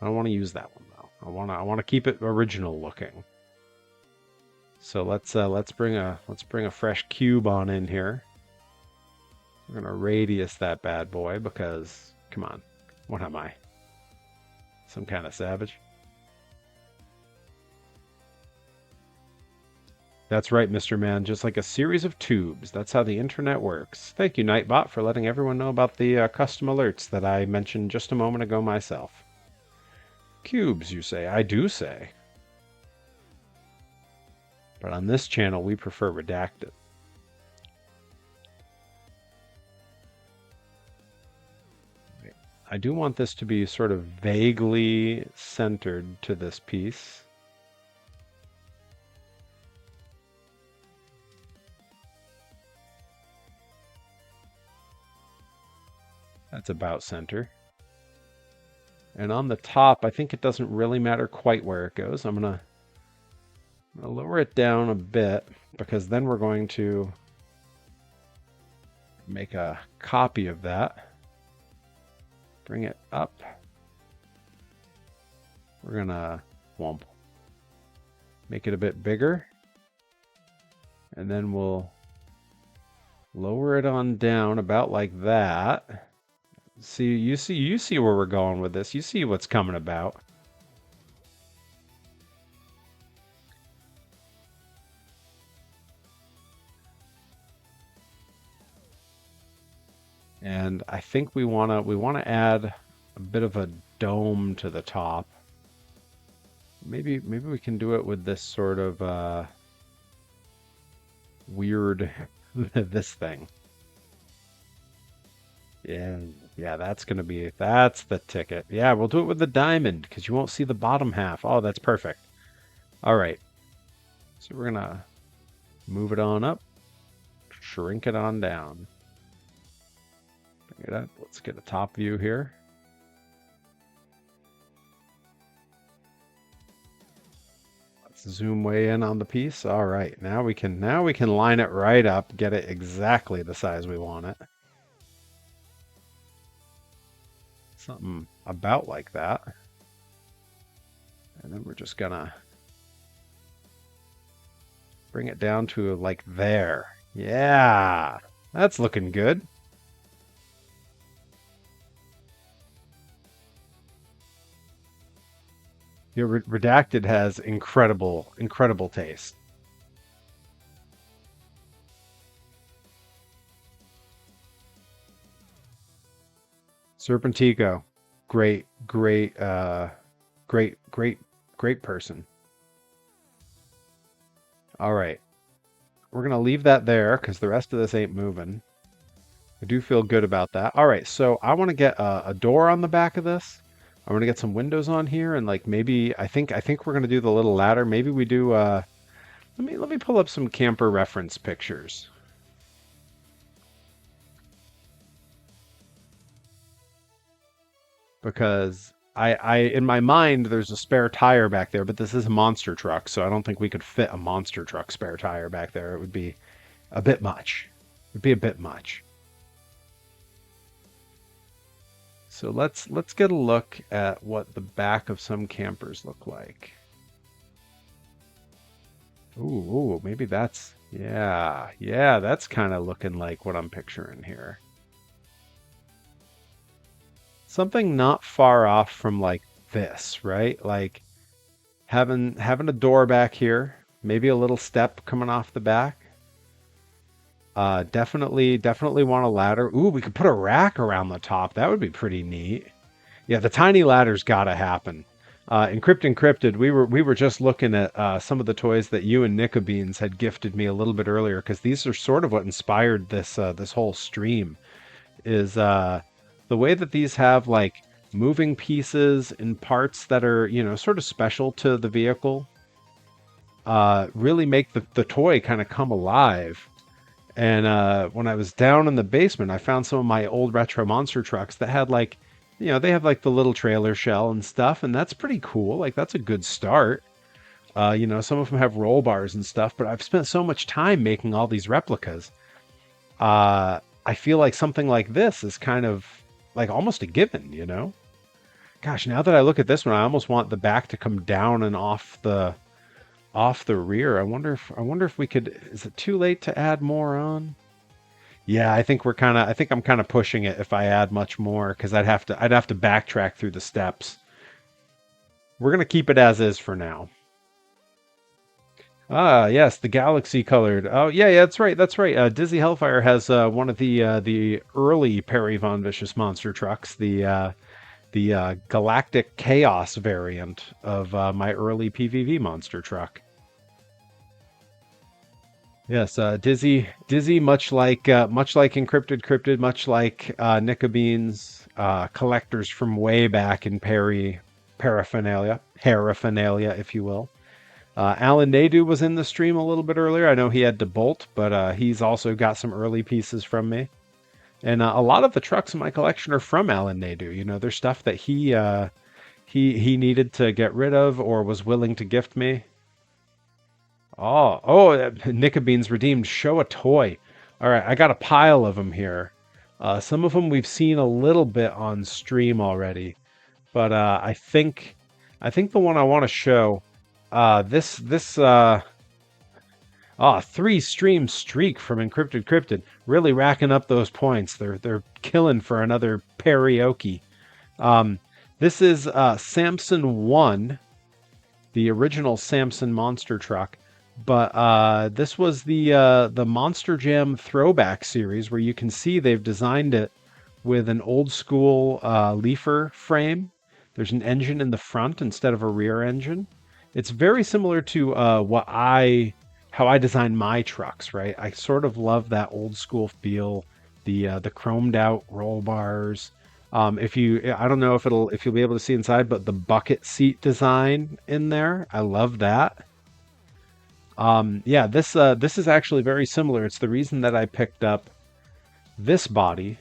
I don't want to use that one though. I want to keep it original looking. So let's bring a fresh cube on in here. We're gonna radius that bad boy because come on, what am I? Some kind of savage? That's right, Mr. Man. Just like a series of tubes. That's how the internet works. Thank you, Nightbot, for letting everyone know about the custom alerts that I mentioned just a moment ago myself. Cubes, you say? I do say. But on this channel, we prefer redacted. I do want this to be sort of vaguely centered to this piece. That's about center. And on the top, I think it doesn't really matter quite where it goes. I'm gonna lower it down a bit because then we're going to make a copy of that. Bring it up. We're gonna make it a bit bigger. And then we'll lower it on down about like that. You see where we're going with this. You see what's coming about. And I think we wanna add a bit of a dome to the top. Maybe we can do it with this sort of weird this thing. Yeah, that's the ticket. Yeah, we'll do it with the diamond because you won't see the bottom half. Oh, that's perfect. All right. So we're gonna move it on up. shrink it on down. Bring it up. Let's get a top view here. Let's zoom way in on the piece. All right, now we can line it right up, get it exactly the size we want it. Something about like that. And then we're just gonna bring it down to like there. Yeah, that's looking good. Your Redacted has incredible taste. Serpentico, great, great person. All right, we're gonna leave that there because the rest of this ain't moving. I do feel good about that. All right, so I want to get a door on the back of this. I want to get some windows on here, and like maybe I think we're gonna do the little ladder. Maybe we do. Let me pull up some camper reference pictures. Because I in my mind there's a spare tire back there, but this is a monster truck, so I don't think we could fit a monster truck spare tire back there. It would be a bit much. It would be a bit much. So let's get a look at what the back of some campers look like. Ooh, maybe that's yeah, that's kind of looking like what I'm picturing here. Something not far off from like this, right? Like having a door back here, maybe a little step coming off the back. Definitely want a ladder. Ooh, we could put a rack around the top. That would be pretty neat. Yeah, the tiny ladder's got to happen. Encrypted. We were just looking at some of the toys that you and Nika Beans had gifted me a little bit earlier because these are sort of what inspired this whole stream. Is the way that these have like moving pieces and parts that are sort of special to the vehicle. Really make the toy kind of come alive. And when I was down in the basement, I found some of my old retro monster trucks that had like, they have like the little trailer shell and stuff, and that's pretty cool. Like that's a good start. Some of them have roll bars and stuff, but I've spent so much time making all these replicas. I feel like something like this is kind of like almost a given. Gosh, now that I look at this one, I almost want the back to come down and off the rear. I wonder if we could. Is it too late to add more on? Yeah, I think I'm kind of pushing it if I add much more because I'd have to backtrack through the steps. We're gonna keep it as is for now. Ah, yes, the galaxy colored. Oh, yeah, that's right, that's right. Dizzy Hellfire has one of the early Perry Von Vicious monster trucks, the Galactic Chaos variant of my early PVV monster truck. Yes, Dizzy, much like Encrypted Cryptid, much like Nika Beans, collectors from way back in Perry paraphernalia, if you will. Alan Nadu was in the stream a little bit earlier. I know he had to bolt, but he's also got some early pieces from me. And a lot of the trucks in my collection are from Alan Nadu. There's stuff that he needed to get rid of or was willing to gift me. Nika Beans redeemed. Show a toy. All right, I got a pile of them here. Some of them we've seen a little bit on stream already, but I think the one I want to show. This 3 stream streak from Encrypted Cryptid, really racking up those points. They're killing for another karaoke. This is Samson 1, the original Samson monster truck. But this was the Monster Jam throwback series where you can see they've designed it with an old school leafer frame. There's an engine in the front instead of a rear engine. It's very similar to how I design my trucks, right? I sort of love that old school feel, the chromed out roll bars. I don't know if you'll be able to see inside, but the bucket seat design in there, I love that. Yeah, this is actually very similar. It's the reason that I picked up this body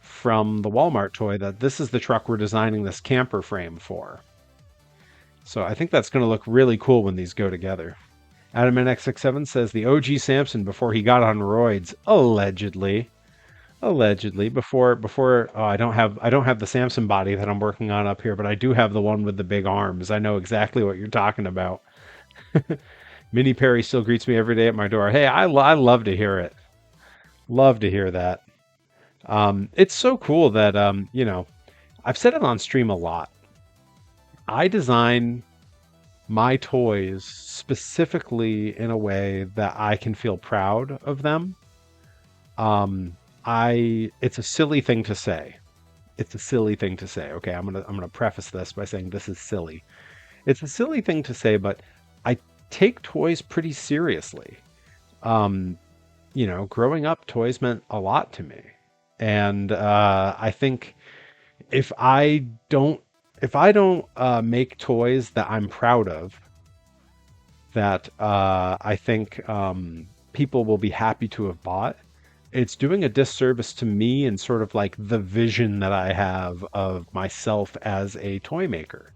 from the Walmart toy, that this is the truck we're designing this camper frame for. So I think that's going to look really cool when these go together. Adam NX67 says the OG Samson before he got on roids, allegedly. Allegedly, before oh, I don't have the Samson body that I'm working on up here, but I do have the one with the big arms. I know exactly what you're talking about. Minnie Perry still greets me every day at my door. Hey, I love to hear it. Love to hear that. It's so cool that I've said it on stream a lot. I design my toys specifically in a way that I can feel proud of them. I It's a silly thing to say. It's a silly thing to say. Okay, I'm gonna preface this by saying this is silly. It's a silly thing to say, but I take toys pretty seriously. Um, Growing up, toys meant a lot to me, and I think if I don't if I don't make toys that I'm proud of, that I think people will be happy to have bought, it's doing a disservice to me and sort of like the vision that I have of myself as a toy maker.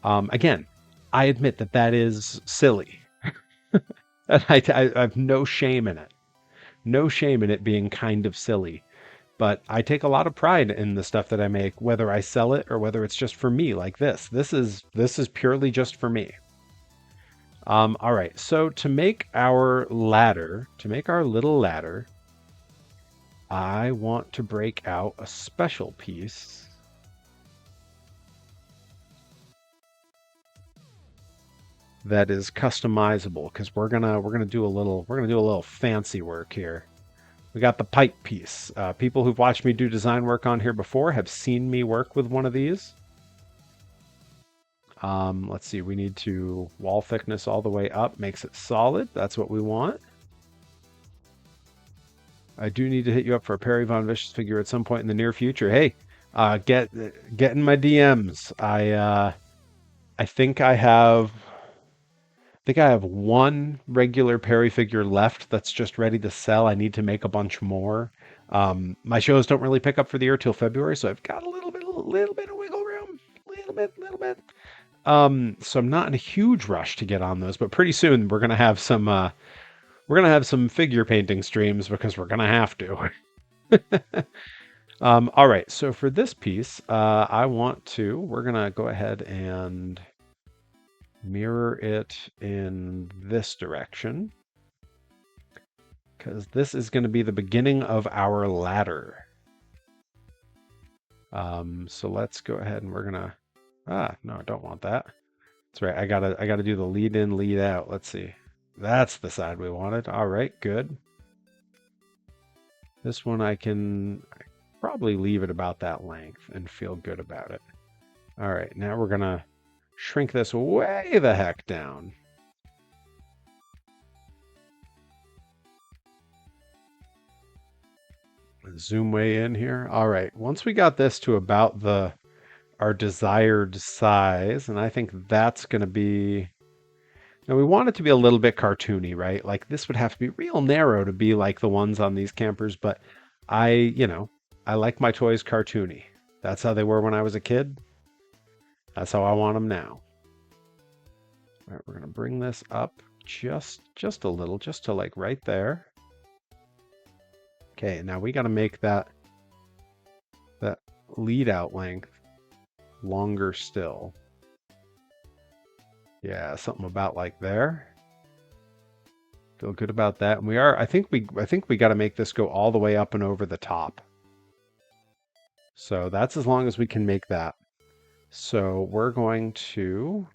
Again, I admit that that is silly. And I have no shame in it. No shame in it being kind of silly. But I take a lot of pride in the stuff that I make, whether I sell it or whether it's just for me, like this. This is purely just for me. All right. So to make our ladder, to make our little ladder, I want to break out a special piece that is customizable, because we're gonna do a little fancy work here. We got the pipe piece. People who've watched me do design work on here before have seen me work with one of these. Let's see, we need to wall thickness all the way up, makes it solid. That's what we want. I do need to hit you up for a Perry Von Vicious figure at some point in the near future. Hey, get in my DMs. I think I have one regular Perry figure left that's just ready to sell. I need to make a bunch more. My shows don't really pick up for the year till February, so I've got a little bit of wiggle room, little bit. So I'm not in a huge rush to get on those, but pretty soon we're gonna have some figure painting streams because we're gonna have to. All right, so for this piece, we're gonna go ahead and mirror it in this direction, because this is going to be the beginning of our ladder. So let's go ahead and we're gonna, no, I don't want that. That's right. I gotta do the lead in, lead out. Let's see. That's the side we wanted. All right, good. This one I can probably leave it about that length and feel good about it. All right, now we're gonna shrink this way the heck down. Zoom way in here. All right, once we got this to about our desired size, and I think that's going to be, now we want it to be a little bit cartoony, right? Like this would have to be real narrow to be like the ones on these campers, but I like my toys cartoony. That's how they were when I was a kid. That's how I want them now. All right, we're going to bring this up just a little, just to like right there. Okay, now we got to make that lead out length longer still. Yeah, something about like there. Feel good about that. And I think we got to make this go all the way up and over the top. So that's as long as we can make that. So we're going to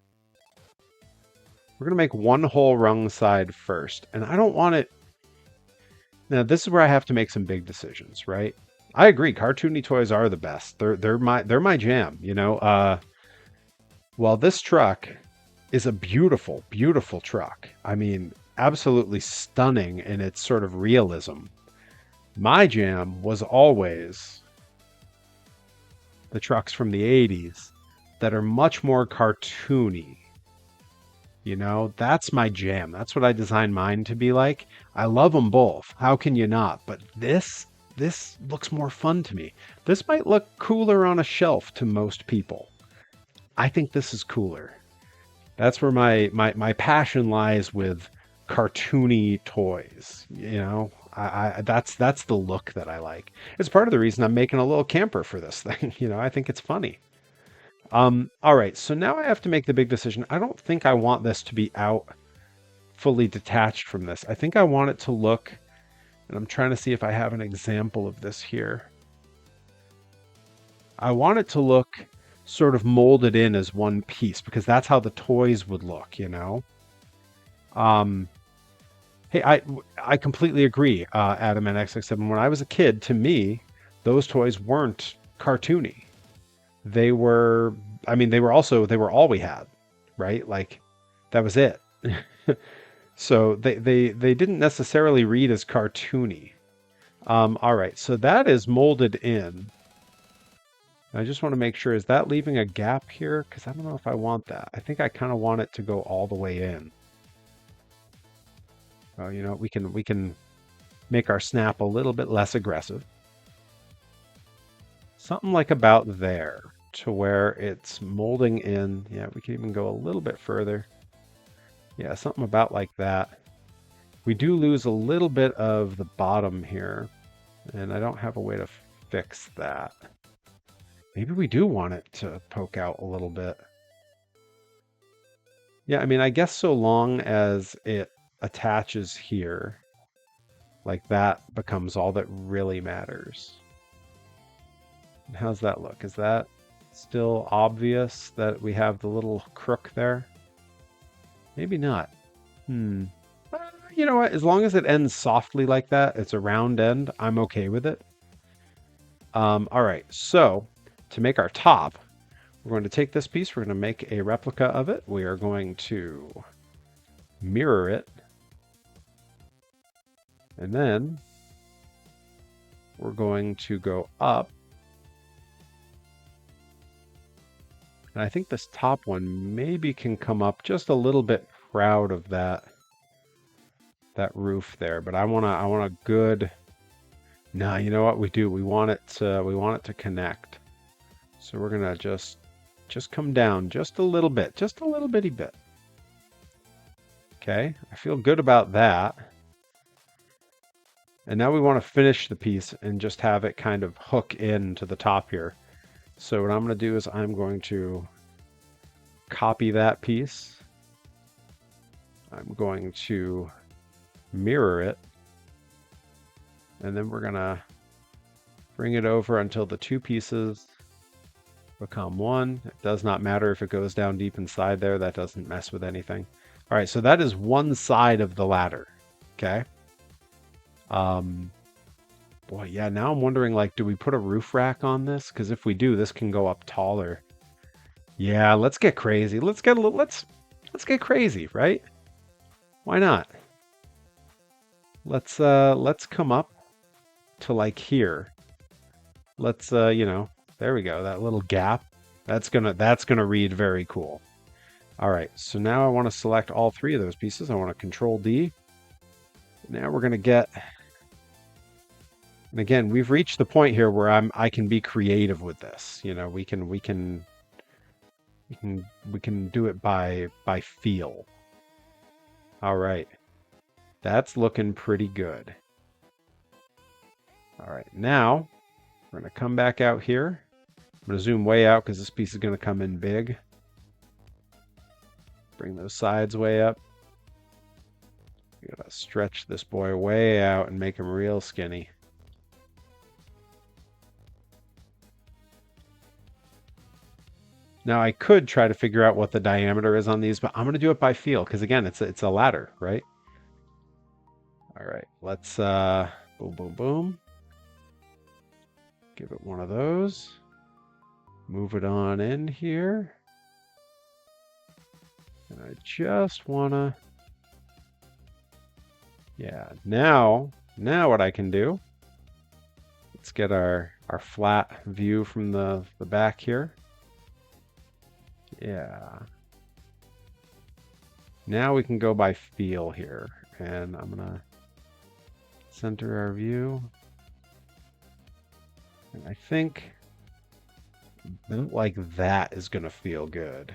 make one whole rung side first. And I don't want it. Now this is where I have to make some big decisions, right? I agree, cartoony toys are the best. They're my jam, Well, this truck is a beautiful, beautiful truck. I mean, absolutely stunning in its sort of realism. My jam was always the trucks from the 80s that are much more cartoony. You know, that's my jam. That's what I designed mine to be like. I love them both. How can you not? But this looks more fun to me. This might look cooler on a shelf to most people. I think this is cooler. That's where my passion lies with cartoony toys. You know, that's the look that I like. It's part of the reason I'm making a little camper for this thing. You know, I think it's funny. All right, so now I have to make the big decision. I don't think I want this to be out fully detached from this. I think I want it to look, and I'm trying to see if I have an example of this here. I want it to look sort of molded in as one piece because that's how the toys would look, you know? Um, hey, I completely agree, Adam and XX7. When I was a kid, to me, those toys weren't cartoony. They were, I mean, they were all we had, right? Like that was it. So they didn't necessarily read as cartoony. All right, so that is molded in. I just want to make sure, is that leaving a gap here? Because I don't know if I want that. I think I kind of want it to go all the way in. Oh, you know, we can make our snap a little bit less aggressive. Something like about there to where it's molding in. Yeah, we can even go a little bit further. Yeah, something about like that. We do lose a little bit of the bottom here, and I don't have a way to fix that. Maybe we do want it to poke out a little bit. Yeah, I mean, I guess so long as it attaches here, like that becomes all that really matters. How's that look? Is that still obvious that we have the little crook there? Maybe not. Hmm. You know what? As long as it ends softly like that, it's a round end, I'm okay with it. All right, so to make our top, we're going to take this piece, we're going to make a replica of it. We are going to mirror it. And then we're going to go up. And I think this top one maybe can come up just a little bit proud of that roof there, but I want a good. No, you know what we do? We want it to connect. So we're gonna just come down just a little bit, just a little bitty bit. Okay, I feel good about that. And now we want to finish the piece and just have it kind of hook into the top here. So what I'm going to do is I'm going to copy that piece. I'm going to mirror it. And then we're going to bring it over until the two pieces become one. It does not matter if it goes down deep inside there. That doesn't mess with anything. All right, so that is one side of the ladder. Okay. Boy, yeah, now I'm wondering, like, do we put a roof rack on this? Because if we do, this can go up taller. Yeah, let's get crazy. Let's get crazy, right? Why not? Let's come up to like here. Let's you know, there we go. That little gap. That's gonna read very cool. All right, so now I want to select all three of those pieces. I want to Control D. Now we're gonna get. And again, we've reached the point here where I can be creative with this. You know, we can do it by feel. All right. That's looking pretty good. All right. Now we're going to come back out here. I'm going to zoom way out because this piece is going to come in big. Bring those sides way up. We got to stretch this boy way out and make him real skinny. Now I could try to figure out what the diameter is on these, but I'm going to do it by feel because again, it's a ladder, right? All right, let's boom, boom, boom. Give it one of those. Move it on in here. And I just wanna, yeah, now what I can do, let's get our flat view from the back here. Yeah. Now we can go by feel here. And I'm going to center our view. And I think like that is going to feel good.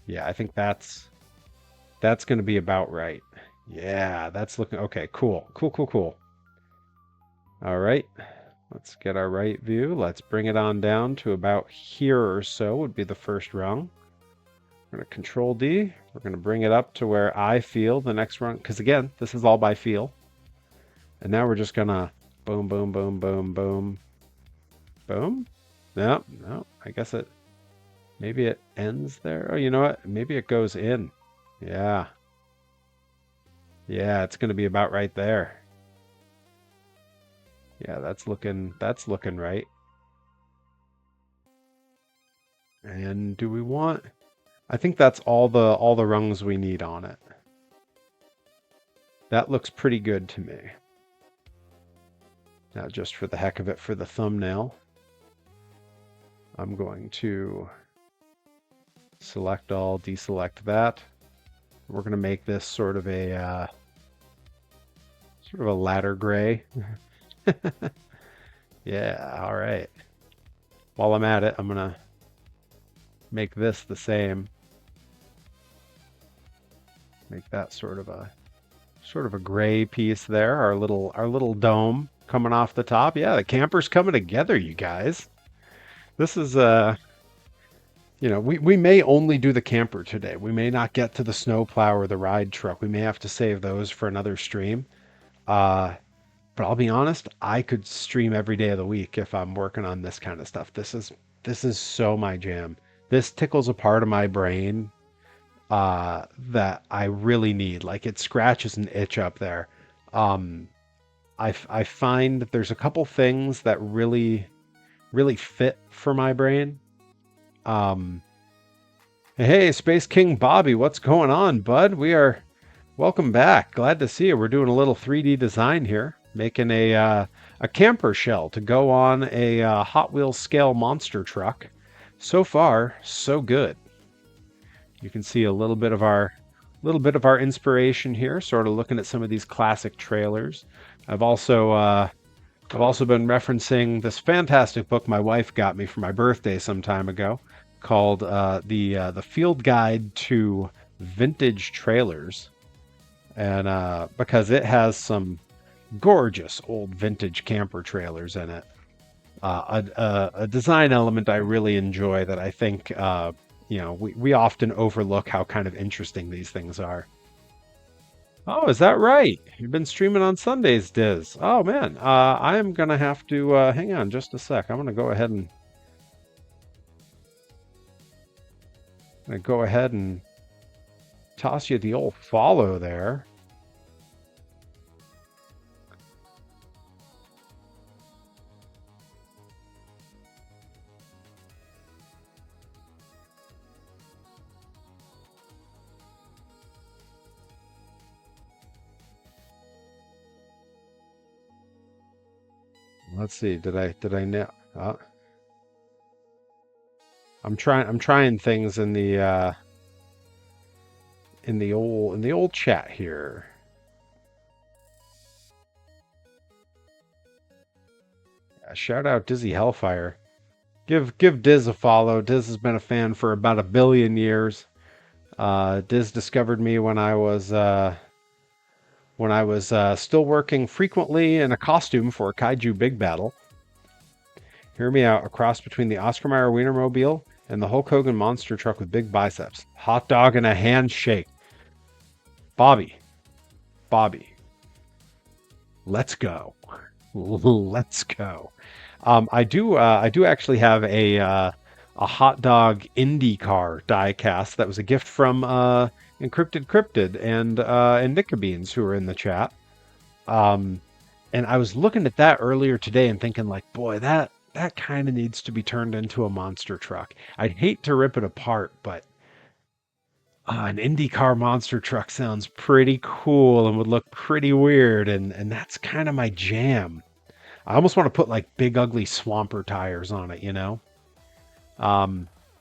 Yeah, I think that's going to be about right. Yeah, that's looking okay. Cool. Cool, cool, cool. All right. Let's get our right view. Let's bring it on down to about here or so would be the first rung. We're going to Control D. We're going to bring it up to where I feel the next rung. Because again, this is all by feel. And now we're just going to boom, boom, boom, boom, boom, boom. No, no. I guess maybe it ends there. Oh, you know what? Maybe it goes in. Yeah. Yeah, it's going to be about right there. Yeah, that's looking right. And do we want I think that's all the rungs we need on it. That looks pretty good to me. Now just for the heck of it for the thumbnail, I'm going to select all, deselect that. We're going to make this sort of a ladder gray. Yeah, all right. While I'm at it, I'm going to make this the same. Make that sort of a gray piece there. Our little dome coming off the top. Yeah, the camper's coming together, you guys. This is we may only do the camper today. We may not get to the snowplow or the ride truck. We may have to save those for another stream. But I'll be honest, I could stream every day of the week if I'm working on this kind of stuff. This is so my jam. This tickles a part of my brain that I really need. Like it scratches an itch up there. I find that there's a couple things that really fit for my brain. Hey, Space King Bobby, what's going on, bud? Welcome back. Glad to see you. We're doing a little 3D design here, making a camper shell to go on a Hot Wheels scale monster truck. So far, so good. You can see a little bit of our inspiration here, sort of looking at some of these classic trailers. I've also been referencing this fantastic book my wife got me for my birthday some time ago, called the Field Guide to Vintage Trailers, and because it has some gorgeous old vintage camper trailers in it. A design element I really enjoy that I think we often overlook how kind of interesting these things are. Oh, is that right? You've been streaming on Sundays, Diz. Oh man, I am gonna have to hang on just a sec. I'm gonna go ahead and toss you the old follow there. Let's see. Did I know? I'm trying things in the old chat here. Shout out Dizzy Hellfire. Give Diz a follow. Diz has been a fan for about 1 billion years. Diz discovered me when I was still working frequently in a costume for a Kaiju Big Battle. Hear me out. A cross between the Oscar Mayer Wienermobile and the Hulk Hogan monster truck with big biceps. Hot dog and a handshake. Bobby. Let's go. Let's go. I do actually have a hot dog IndyCar diecast that was a gift from Encrypted Cryptid and Nika Beans, who are in the chat. And I was looking at that earlier today and thinking, like, boy, that kind of needs to be turned into a monster truck. I'd hate to rip it apart, but an IndyCar monster truck sounds pretty cool and would look pretty weird, and that's kind of my jam. I almost want to put like big ugly swamper tires on it, you know?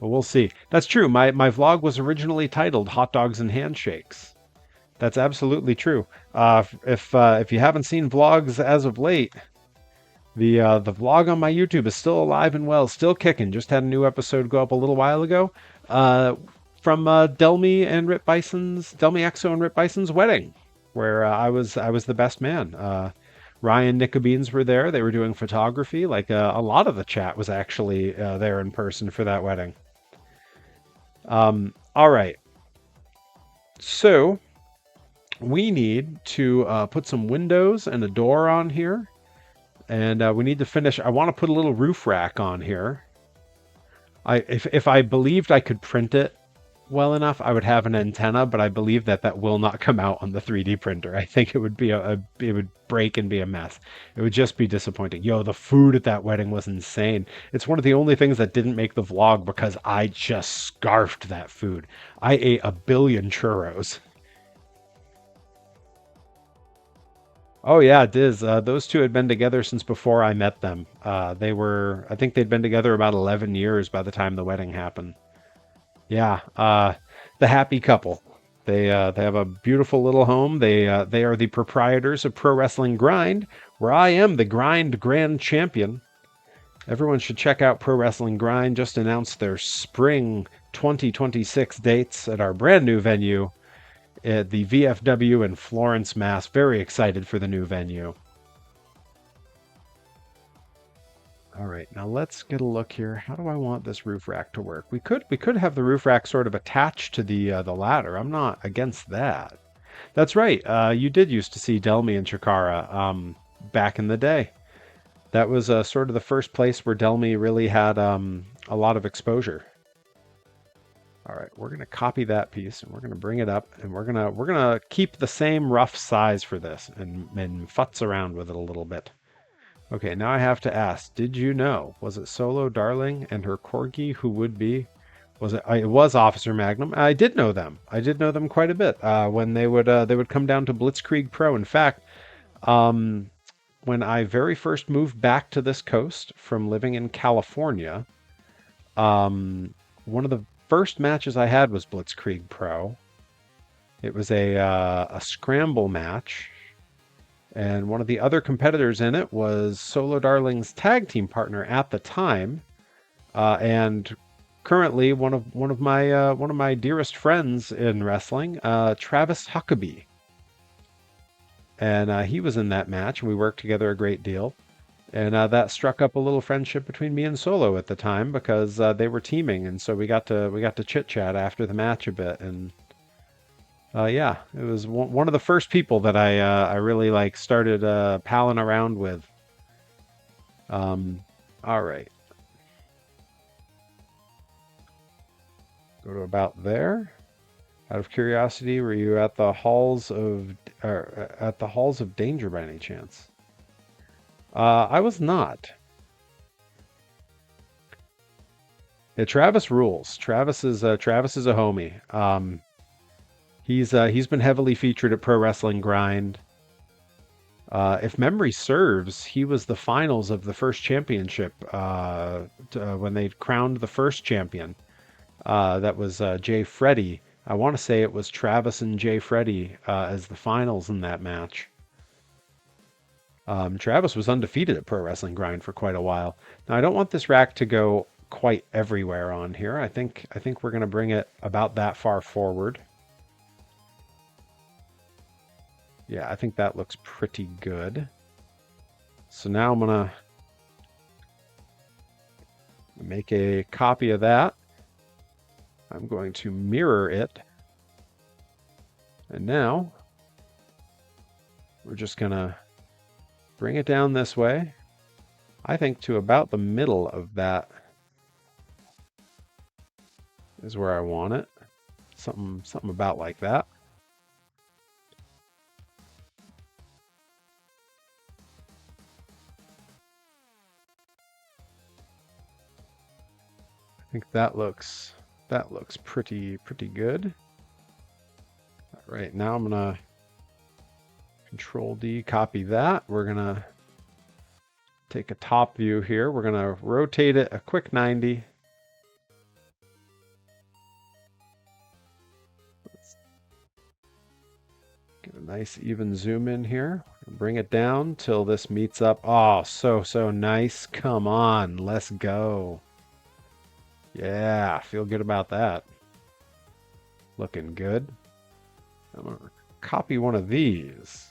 But we'll see. That's true. My vlog was originally titled "Hot Dogs and Handshakes." That's absolutely true. If you haven't seen vlogs as of late, the vlog on my YouTube is still alive and well, still kicking. Just had a new episode go up a little while ago, uh, from Delmy Exo and Rip Bison's wedding, where I was the best man. Ryan Nickabeens were there. They were doing photography. Like a lot of the chat was actually there in person for that wedding. All right, so we need to put some windows and a door on here. And we need to finish. I want to put a little roof rack on here. If I believed I could print it well enough, I would have an antenna, but I believe that will not come out on the 3D printer. I think it would be it would break and be a mess. It would just be disappointing. Yo, the food at that wedding was insane. It's one of the only things that didn't make the vlog because I just scarfed that food. I ate a billion churros. Oh yeah, Diz. Those two had been together since before I met them. I think they'd been together about 11 years by the time the wedding happened. Yeah, the happy couple. They have a beautiful little home. They are the proprietors of Pro Wrestling Grind, where I am the Grind Grand Champion. Everyone should check out Pro Wrestling Grind. Just announced their spring 2026 dates at our brand new venue at the VFW in Florence, Mass. Very excited for the new venue. All right, now let's get a look here. How do I want this roof rack to work? We could have the roof rack sort of attached to the ladder. I'm not against that. That's right. You did used to see Delmy and Chikara back in the day. That was sort of the first place where Delmy really had a lot of exposure. All right, we're gonna copy that piece and we're gonna bring it up and we're gonna keep the same rough size for this and futz around with it a little bit. Okay, now I have to ask, did you know, was it Solo Darling and her corgi who would be? Was it? It was Officer Magnum. I did know them. I did know them quite a bit when they would come down to Blitzkrieg Pro. In fact, when I very first moved back to this coast from living in California, one of the first matches I had was Blitzkrieg Pro. It was a scramble match. And one of the other competitors in it was Solo Darling's tag team partner at the time, and currently one of my dearest friends in wrestling, Travis Huckabee. And he was in that match, and we worked together a great deal. And that struck up a little friendship between me and Solo at the time because they were teaming, and so we got to chit chat after the match a bit, and yeah, it was one of the first people that I really like started palling around with. All right, go to about there. Out of curiosity, were you at the halls of danger by any chance? I was not. Yeah, Travis rules. Travis is a homie. He's been heavily featured at Pro Wrestling Grind. If memory serves, he was the finals of the first championship when they crowned the first champion. That was Jay Freddy. I want to say it was Travis and Jay Freddy as the finals in that match. Travis was undefeated at Pro Wrestling Grind for quite a while. Now I don't want this rack to go quite everywhere on here. I think we're going to bring it about that far forward. Yeah, I think that looks pretty good. So now I'm going to make a copy of that. I'm going to mirror it. And now we're just going to bring it down this way. I think to about the middle of that is where I want it. Something about like that. I think that looks pretty good. All right, now I'm gonna Control D, copy that. We're gonna take a top view here. We're gonna rotate it a quick 90. Nice even zoom in here. Bring it down till this meets up. Oh, so nice. Come on, let's go. Yeah, feel good about that. Looking good. I'm gonna copy one of these.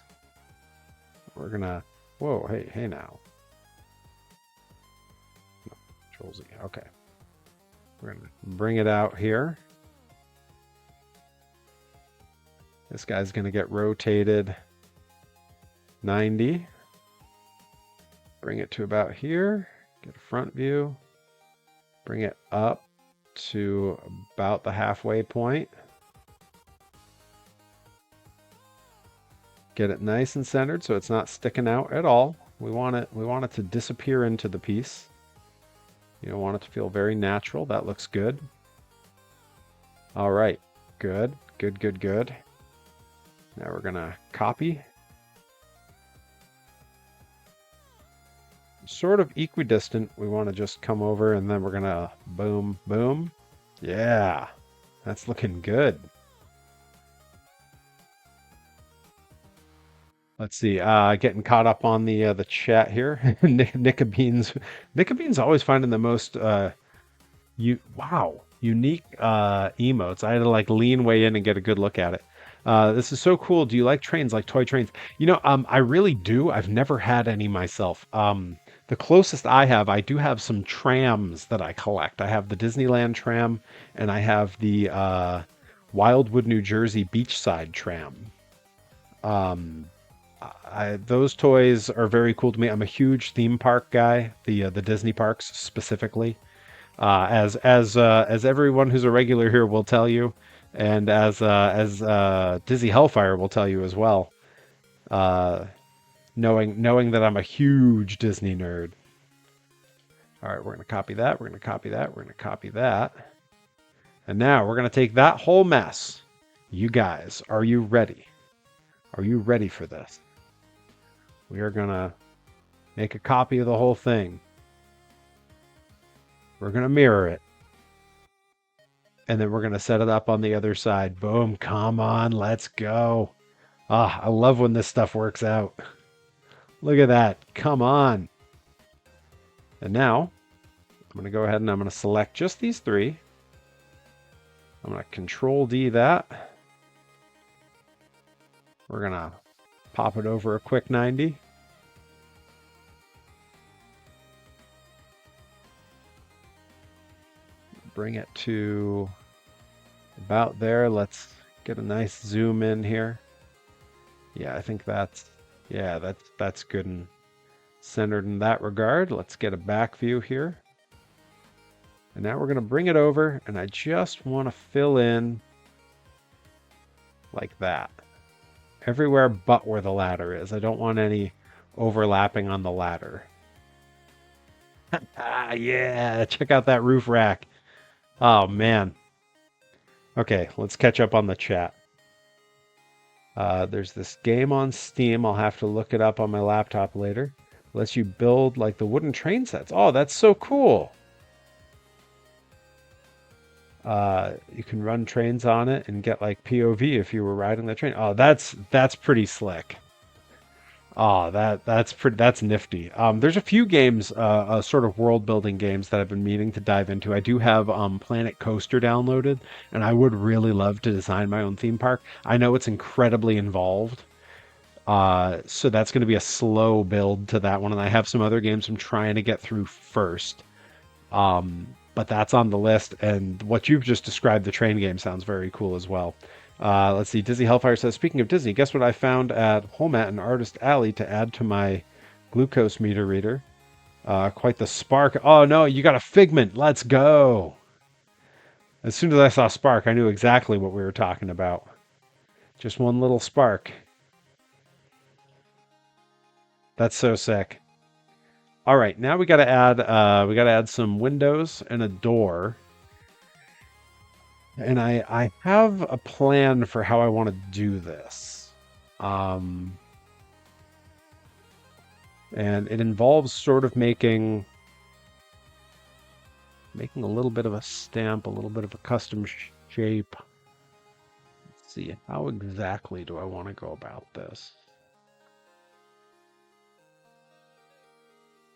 We're gonna, whoa, hey now. Control Z, okay. We're gonna bring it out here. This guy's gonna get rotated 90. Bring it to about here. Get a front view. Bring it up to about the halfway point. Get it nice and centered so it's not sticking out at all. We want it to disappear into the piece. You don't want it to feel very natural. That looks good. All right, good. Now we're gonna copy. Sort of equidistant. We want to just come over and then we're gonna boom, boom. Yeah, that's looking good. Let's see. Getting caught up on the chat here. Nickabeans always finding the most unique emotes. I had to like lean way in and get a good look at it. This is so cool. Do you like trains, like toy trains? I really do. I've never had any myself. The closest I do have some trams that I collect. I have the Disneyland tram and I have the Wildwood, New Jersey beachside tram. Those toys are very cool to me. I'm a huge theme park guy, the Disney parks specifically. As everyone who's a regular here will tell you, and as Dizzy Hellfire will tell you as well. Knowing that I'm a huge Disney nerd. All right, we're gonna copy that. We're gonna copy that. We're gonna copy that. And now we're gonna take that whole mess. You guys, are you ready? Are you ready for this? We are gonna make a copy of the whole thing. We're gonna mirror it. And then we're gonna set it up on the other side. Boom, come on, let's go. Ah, I love when this stuff works out. Look at that, come on. And now, I'm gonna go ahead and I'm gonna select just these three. I'm gonna Control D that. We're gonna pop it over a quick 90. Bring it to about there. Let's get a nice zoom in here. Yeah, I think that's good and centered in that regard. Let's get a back view here. And now we're going to bring it over and I just want to fill in like that. Everywhere but where the ladder is. I don't want any overlapping on the ladder. Yeah, check out that roof rack. Oh, man. Okay, let's catch up on the chat. There's this game on Steam. I'll have to look it up on my laptop later. It lets you build like the wooden train sets. Oh, that's so cool. You can run trains on it and get like POV if you were riding the train. Oh, that's pretty slick. Oh, that's nifty. There's a few games, sort of world building games that I've been meaning to dive into. I do have Planet Coaster downloaded, and I would really love to design my own theme park. I know it's incredibly involved, so that's going to be a slow build to that one. And I have some other games I'm trying to get through first, but that's on the list. And what you've just described, the train game, sounds very cool as well. Let's see. Dizzy Hellfire says, speaking of Disney, guess what I found at home at an Artist Alley to add to my glucose meter reader? Quite the spark. Oh, no, you got a Figment. Let's go. As soon as I saw spark, I knew exactly what we were talking about. Just one little spark. That's so sick. All right, now we got to add some windows and a door. And I have a plan for how I want to do this. And it involves sort of making a little bit of a stamp, a little bit of a custom shape. Let's See, how exactly do I want to go about this?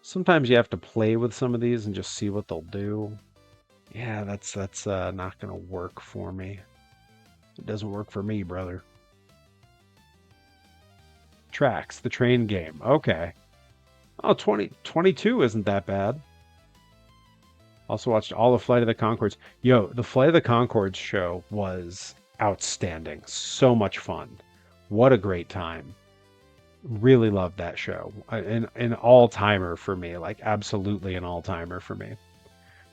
Sometimes you have to play with some of these and just see what they'll do. Yeah, that's not gonna work for me. It doesn't work for me, brother. Tracks, the train game. Okay. Oh, 22 isn't that bad. Also watched all of Flight of the Conchords. Yo, the Flight of the Conchords show was outstanding. So much fun. What a great time. Really loved that show. An all-timer for me, like absolutely an all-timer for me.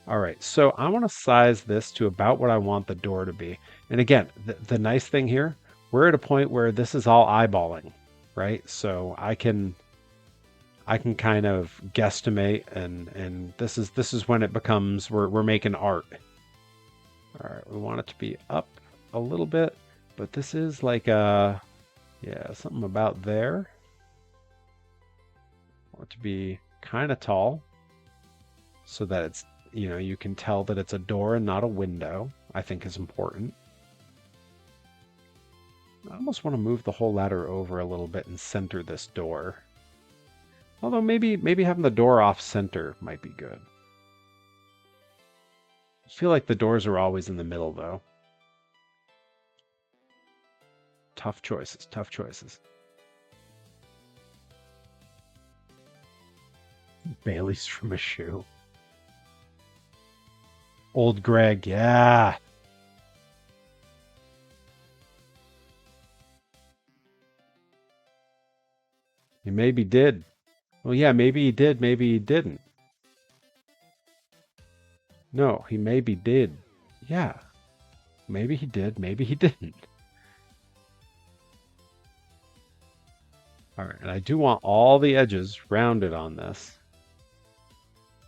All right, so I want to size this to about what I want the door to be. And again, the nice thing here, we're at a point where this is all eyeballing, right? So I can kind of guesstimate, and this is when it becomes we're making art. All right, we want it to be up a little bit, but this is like yeah, something about there. I want it to be kind of tall so that it's, you can tell that it's a door and not a window, I think is important. I almost want to move the whole ladder over a little bit and center this door. Although maybe having the door off center might be good. I feel like the doors are always in the middle though. Tough choices, tough choices. Bailey's from a shoe. Old Greg, yeah. He maybe did. Well, yeah, maybe he did, maybe he didn't. No, he maybe did. Yeah, maybe he did, maybe he didn't. All right, and I do want all the edges rounded on this.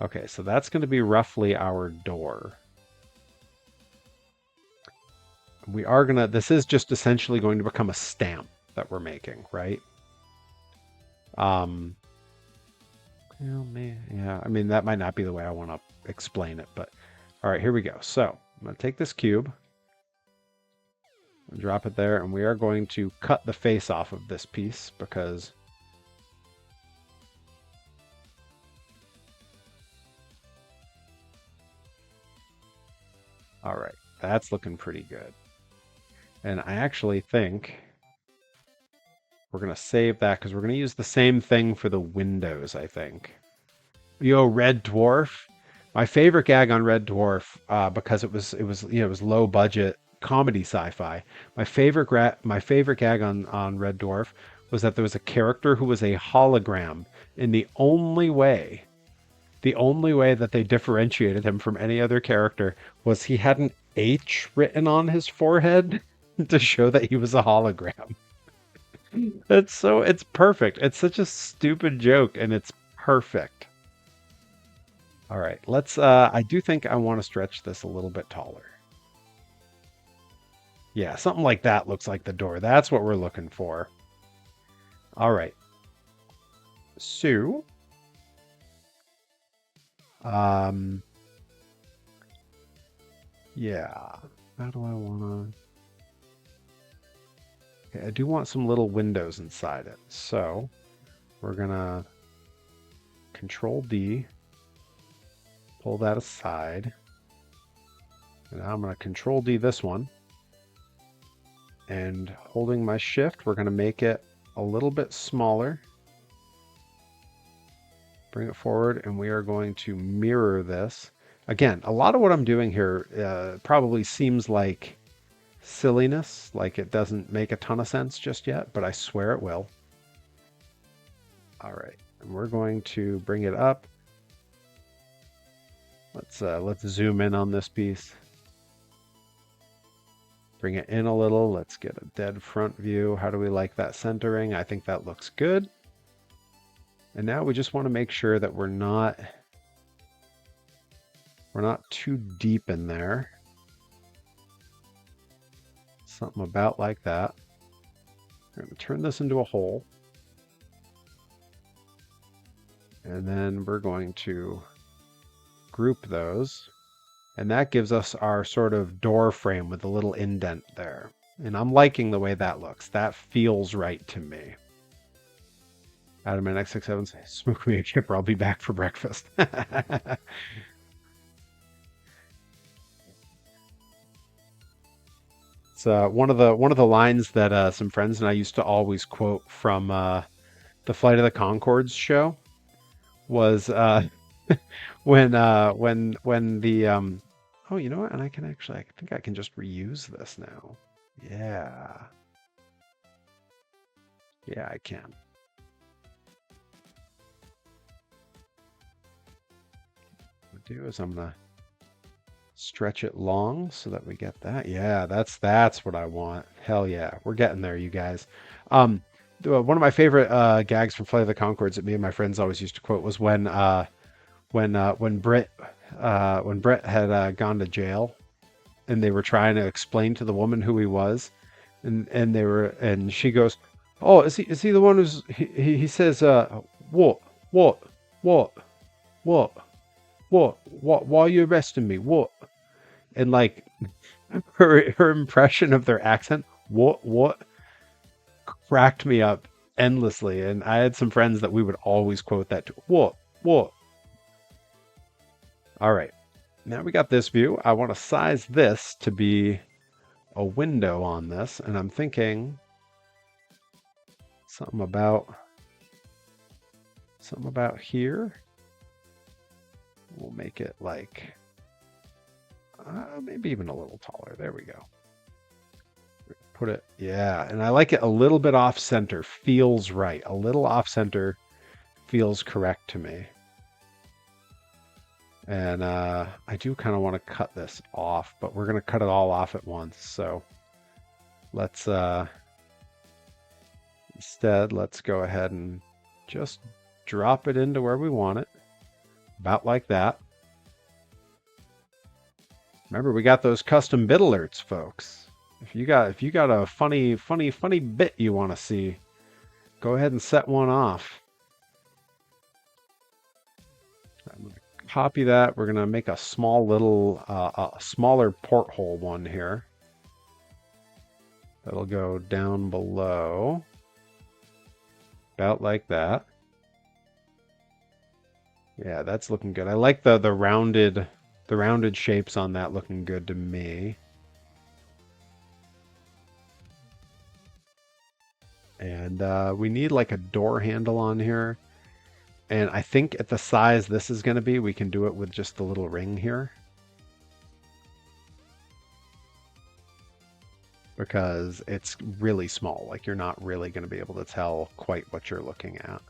Okay, so that's going to be roughly our door. This is just essentially going to become a stamp that we're making, right? Well, yeah, I mean, that might not be the way I want to explain it, but all right, here we go. So I'm going to take this cube and drop it there, and we are going to cut the face off of this piece because all right, that's looking pretty good. And I actually think we're going to save that because we're going to use the same thing for the windows, I think. Yo, Red Dwarf. My favorite gag on Red Dwarf, because it was low budget comedy sci-fi. My favorite gag on Red Dwarf was that there was a character who was a hologram, and the only way that they differentiated him from any other character was he had an H written on his forehead to show that he was a hologram. It's perfect. It's such a stupid joke and it's perfect. All right, I do think I want to stretch this a little bit taller. Yeah, something like that looks like the door. That's what we're looking for. All right. So, um, yeah. How do I want to? Okay, I do want some little windows inside it. So, we're gonna Control D, pull that aside. And now I'm gonna Control D this one. And holding my shift, we're going to make it a little bit smaller. Bring it forward, and we are going to mirror this. Again, a lot of what I'm doing here probably seems like silliness, like it doesn't make a ton of sense just yet, but I swear it will. All right, and we're going to bring it up. Let's zoom in on this piece. Bring it in a little. Let's get a dead front view. How do we like that centering? I think that looks good. And now we just want to make sure that we're not too deep in there. Something about like that. We're going to turn this into a hole. And then we're going to group those. And that gives us our sort of door frame with a little indent there. And I'm liking the way that looks. That feels right to me. Adam and X67 say, smoke me a chipper. I'll be back for breakfast. It's one of the lines that some friends and I used to always quote from the Flight of the Conchords show was when the oh, you know what? And I think I can just reuse this now. Yeah. Yeah, I can. What I'll do is I'm gonna stretch it long so that we get that. Yeah, that's what I want. Hell yeah. We're getting there, you guys. Um one of my favorite gags from Flight of the Conchords that me and my friends always used to quote was when Britt had gone to jail and they were trying to explain to the woman who he was, and she goes, "Oh, is he the one who's he says what what what what what why are you arresting me, what?" And like her impression of their accent, what, cracked me up endlessly. And I had some friends that we would always quote that to, what. All right, now we got this view. I want to size this to be a window on this, and I'm thinking something about here. We'll make it like maybe even a little taller. There we go. Put it, yeah, and I like it a little bit off center. Feels right. A little off center feels correct to me. And I do kind of want to cut this off, but we're going to cut it all off at once. So let's instead, let's go ahead and just drop it into where we want it. About like that. Remember, we got those custom bit alerts, folks. If you got a funny bit you want to see, go ahead and set one off. I'm going to copy that. We're going to make a small little, smaller porthole one here. That'll go down below. About like that. Yeah, that's looking good. I like the rounded shapes on that looking good to me. And we need like a door handle on here. And I think at the size this is going to be, we can do it with just the little ring here. Because it's really small. Like you're not really going to be able to tell quite what you're looking at.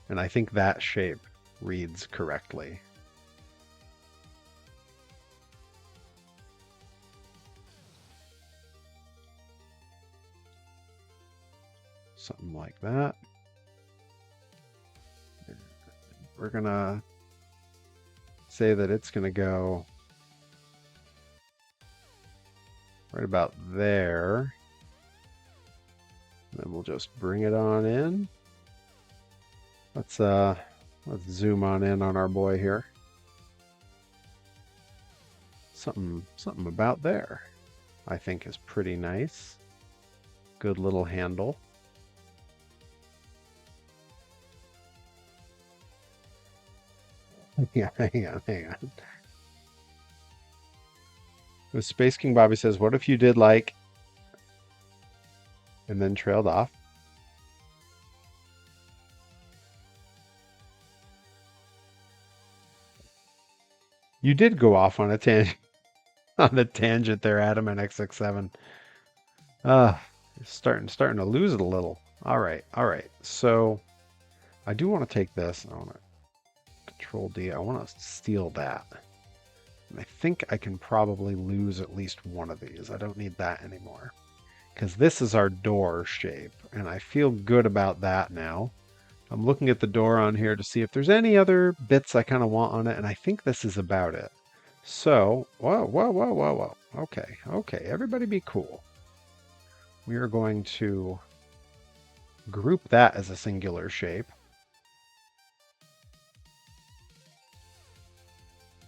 And I think that shape reads correctly. Something like that. We're going to say that it's going to go right about there. Then we'll just bring it on in. Let's zoom on in on our boy here. Something about there, I think, is pretty nice. Good little handle. Yeah, hang on. The Space King Bobby says, "What if you did like," and then trailed off? You did go off on a tangent, there, Adam and X67. Starting to lose it a little. All right. So I do want to take this. I want to Control D. I want to steal that. And I think I can probably lose at least one of these. I don't need that anymore. Because this is our door shape. And I feel good about that now. I'm looking at the door on here to see if there's any other bits I kind of want on it. And I think this is about it. So, whoa. Okay. Everybody be cool. We are going to group that as a singular shape.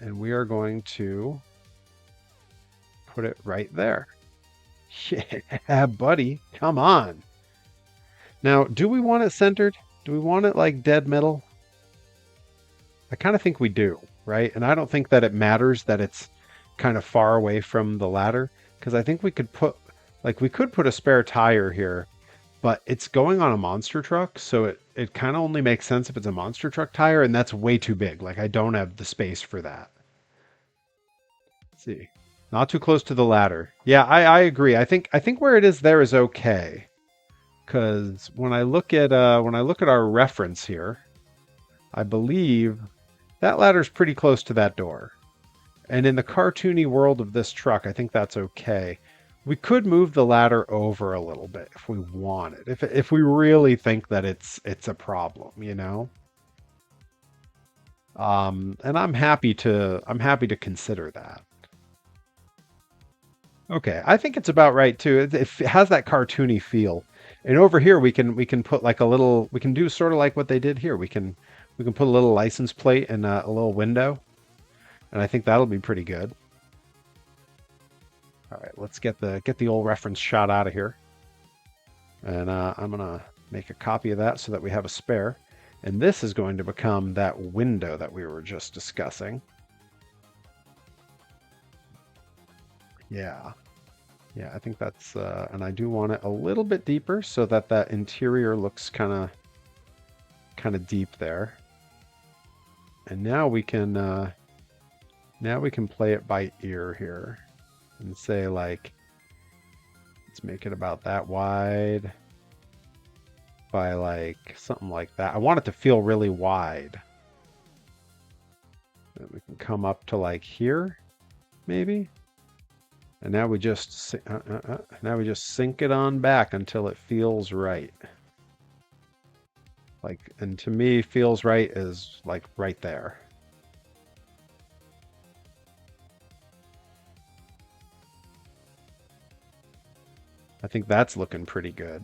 And we are going to put it right there. Yeah, buddy, come on. Now, do we want it centered? Do we want it like dead middle? I kind of think we do, right? And I don't think that it matters that it's kind of far away from the ladder because I think we could put we could put a spare tire here, but it's going on a monster truck, so it kind of only makes sense if it's a monster truck tire, and that's way too big. Like I don't have the space for that. Let's see. Not too close to the ladder. Yeah, I agree. I think where it is there is okay. Because when I look at our reference here, I believe that ladder's pretty close to that door. And in the cartoony world of this truck, I think that's okay. We could move the ladder over a little bit if we wanted. If we really think that it's a problem, you know? And I'm happy to consider that. Okay, I think it's about right too. It has that cartoony feel. And over here we can put like a little we can do sort of like what they did here. We can put a little license plate and a little window, and I think that'll be pretty good. All right, let's get the old reference shot out of here. And I'm gonna make a copy of that so that we have a spare. And this is going to become that window that we were just discussing. Yeah. Yeah, I think that's, and I do want it a little bit deeper so that that interior looks kind of deep there. And now we can play it by ear here and say like, let's make it about that wide by like something like that. I want it to feel really wide. And we can come up to like here, maybe. And now now we just sink it on back until it feels right. Like, and to me, feels right is like right there. I think that's looking pretty good.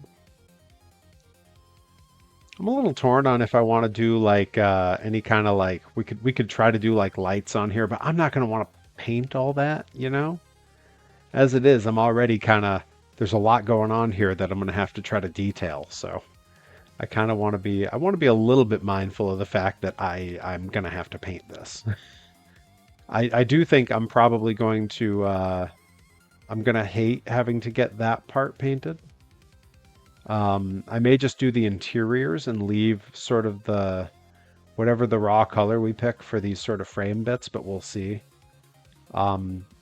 I'm a little torn on if I want to do like any kind of like we could try to do like lights on here, but I'm not going to want to paint all that, you know? As it is, I'm already kind of there's a lot going on here that I'm going to have to try to detail. So I kind of want to be I want to be a little bit mindful of the fact that I'm going to have to paint this. I do think I'm probably going to I'm going to hate having to get that part painted. I may just do the interiors and leave sort of the whatever the raw color we pick for these sort of frame bits, but we'll see.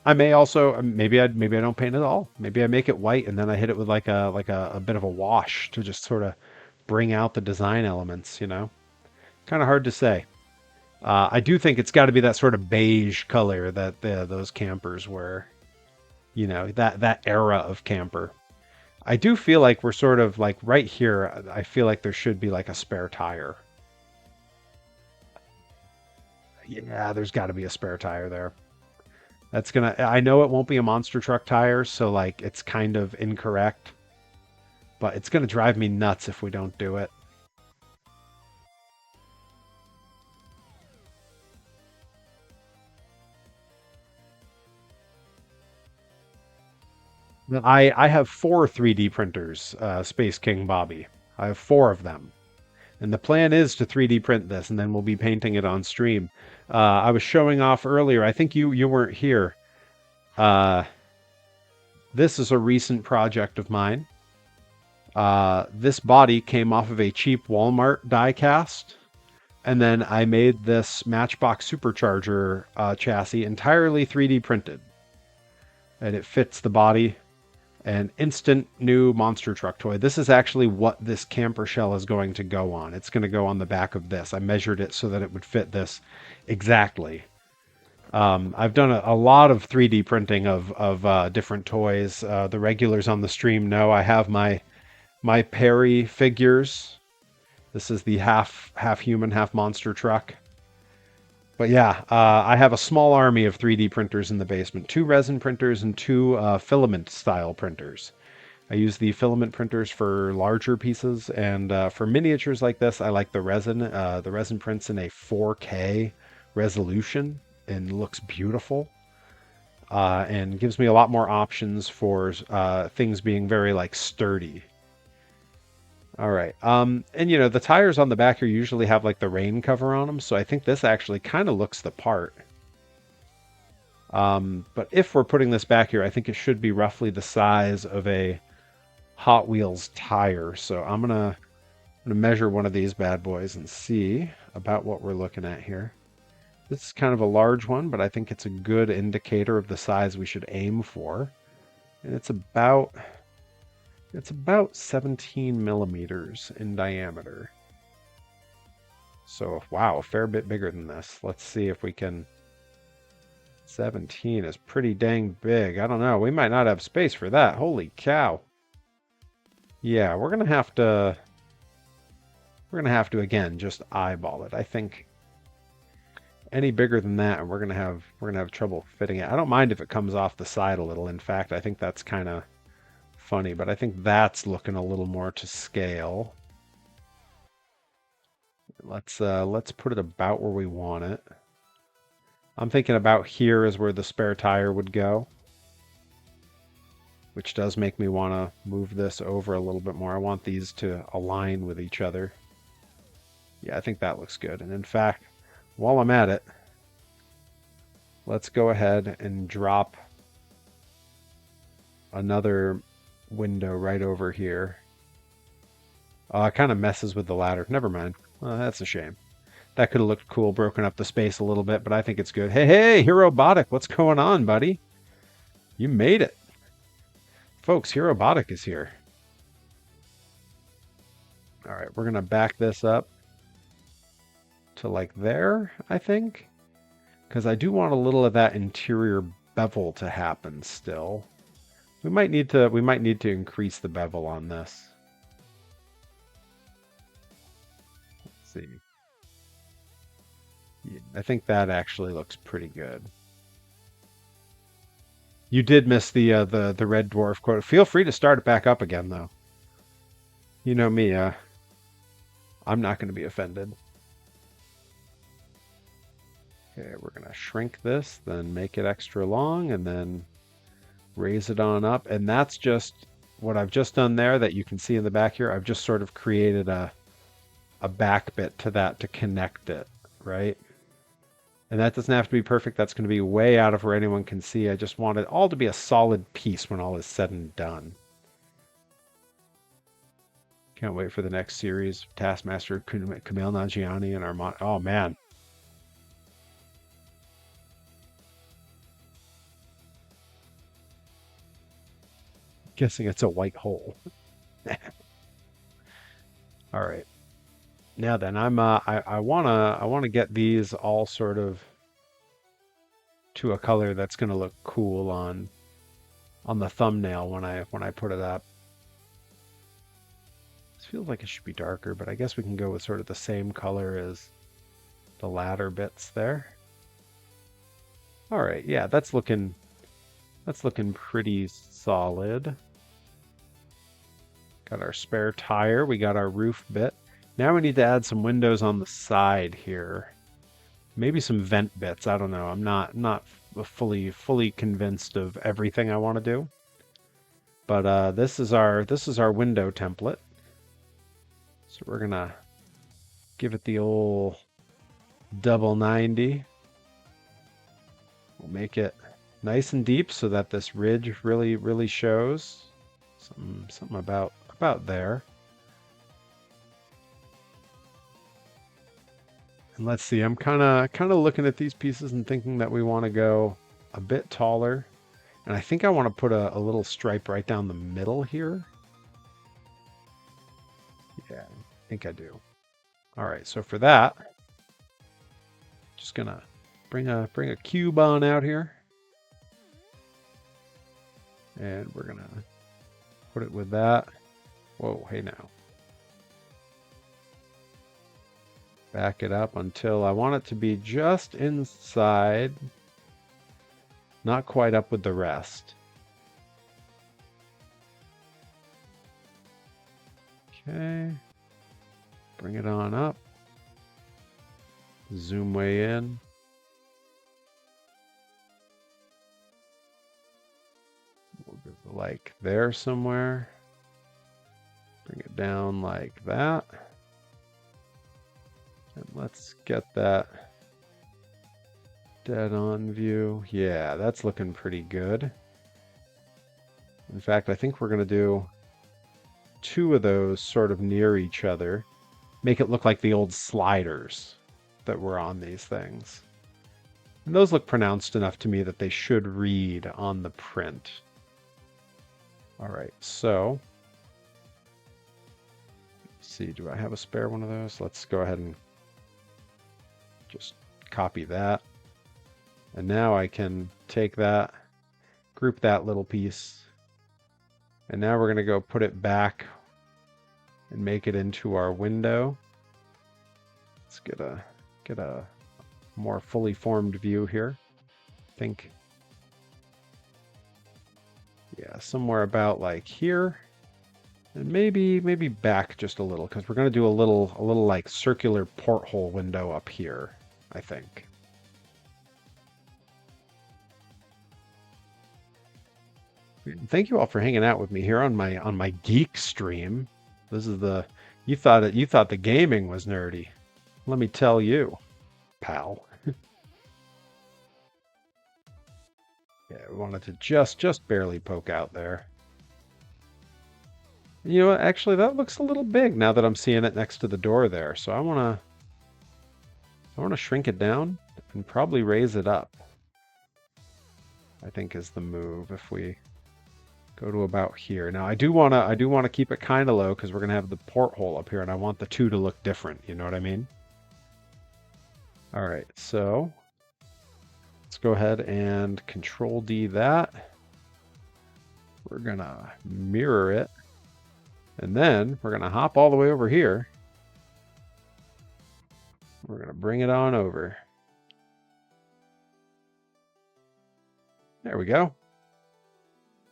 I may also maybe I don't paint it all. Maybe I make it white and then I hit it with like a bit of a wash to just sort of bring out the design elements. You know, kind of hard to say. I do think it's got to be that sort of beige color that those campers were. You know, that era of camper. I do feel like we're sort of like right here. I feel like there should be like a spare tire. Yeah, there's got to be a spare tire there. I know it won't be a monster truck tire, so like it's kind of incorrect, but it's gonna drive me nuts if we don't do it. I have four 3D printers, Space King Bobby. I have four of them. And the plan is to 3D print this, and then we'll be painting it on stream. I was showing off earlier. I think you weren't here. Uh, this is a recent project of mine. This body came off of a cheap Walmart diecast, and then I made this Matchbox supercharger chassis entirely 3D printed, and it fits the body. An instant new monster truck toy. This is actually what this camper shell is going to go on. It's going to go on the back of this. I measured it so that it would fit this exactly. I've done a lot of 3D printing of different toys. The regulars on the stream know I have my Perry figures. This is the half human, half monster truck. But yeah, I have a small army of 3D printers in the basement. Two resin printers and two filament style printers. I use the filament printers for larger pieces, and for miniatures like this, I like the resin. The resin prints in a 4K resolution and looks beautiful. and gives me a lot more options for things being very like sturdy. All right. And you know, the tires on the back here usually have like the rain cover on them, so I think this actually kind of looks the part. But if we're putting this back here, I think it should be roughly the size of a Hot Wheels tire. So I'm gonna measure one of these bad boys and see about what we're looking at here. This is kind of a large one, but I think it's a good indicator of the size we should aim for. And it's about 17 millimeters in diameter. So wow, a fair bit bigger than this. Let's see if we can. 17 is pretty dang big. I don't know. We might not have space for that. Holy cow. Yeah, we're gonna have to again just eyeball it. I think any bigger than that, and we're gonna have trouble fitting it. I don't mind if it comes off the side a little. In fact, I think that's kind of funny, but I think that's looking a little more to scale. Let's put it about where we want it. I'm thinking about here is where the spare tire would go, which does make me want to move this over a little bit more. I want these to align with each other. Yeah, I think that looks good. And in fact, while I'm at it, let's go ahead and drop another window right over here. It kind of messes with the ladder. Never mind. That's a shame. That could have looked cool, broken up the space a little bit, but I think it's good. Hey, hey, Herobotic, what's going on, buddy? You made it. Folks, Herobotic is here. All right, we're going to back this up to like there, I think, because I do want a little of that interior bevel to happen still. We might need to increase the bevel on this. Let's see. Yeah, I think that actually looks pretty good. You did miss the red dwarf quote. Feel free to start it back up again though. You know me, I'm not going to be offended. Okay, we're going to shrink this, then make it extra long, and then raise it on up. And that's just what I've just done there that you can see in the back here. I've just sort of created a back bit to that to connect it, right? And that doesn't have to be perfect. That's going to be way out of where anyone can see. I just want it all to be a solid piece when all is said and done. Can't wait for the next series. Taskmaster, Kumail Nanjiani, and Armand. Oh, man. Guessing it's a white hole. All right. Now then, I wanna get these all sort of to a color that's gonna look cool on the thumbnail when I put it up. This feels like it should be darker, but I guess we can go with sort of the same color as the ladder bits there. All right, yeah, that's looking pretty solid. Got our spare tire, we got our roof bit. Now we need to add some windows on the side here. Maybe some vent bits. I don't know. I'm not fully convinced of everything I want to do. But this is our window template. So we're gonna give it the old double 90. We'll make it nice and deep so that this ridge really shows. Something about there. And let's see, I'm kind of looking at these pieces and thinking that we want to go a bit taller. And I think I want to put a little stripe right down the middle here. Yeah, I think I do. All right, so for that, just gonna bring a cube on out here. And we're gonna put it with that. Whoa, hey now. Back it up until I want it to be just inside, not quite up with the rest. Okay, bring it on up, zoom way in. like there somewhere. Bring it down like that. And let's get that dead on view. Yeah, that's looking pretty good. In fact, I think we're going to do 2 of those sort of near each other. Make it look like the old sliders that were on these things. And those look pronounced enough to me that they should read on the print. All right, so let's see, do I have a spare one of those? Let's go ahead and just copy that. And now I can take that, group that little piece, and now we're going to go put it back and make it into our window. Let's get a more fully formed view here. I think, yeah, somewhere about like here, and maybe back just a little, because we're going to do a little like circular porthole window up here, I think. Thank you all for hanging out with me here on my geek stream. This is you thought the gaming was nerdy. Let me tell you, pal. Yeah, we wanted to just barely poke out there. You know what? Actually, that looks a little big now that I'm seeing it next to the door there. So I want to shrink it down and probably raise it up. I think is the move if we go to about here. Now I do want to keep it kind of low because we're going to have the porthole up here and I want the 2 to look different, you know what I mean? All right, so let's go ahead and Control D that. We're going to mirror it. And then we're going to hop all the way over here. We're going to bring it on over. There we go.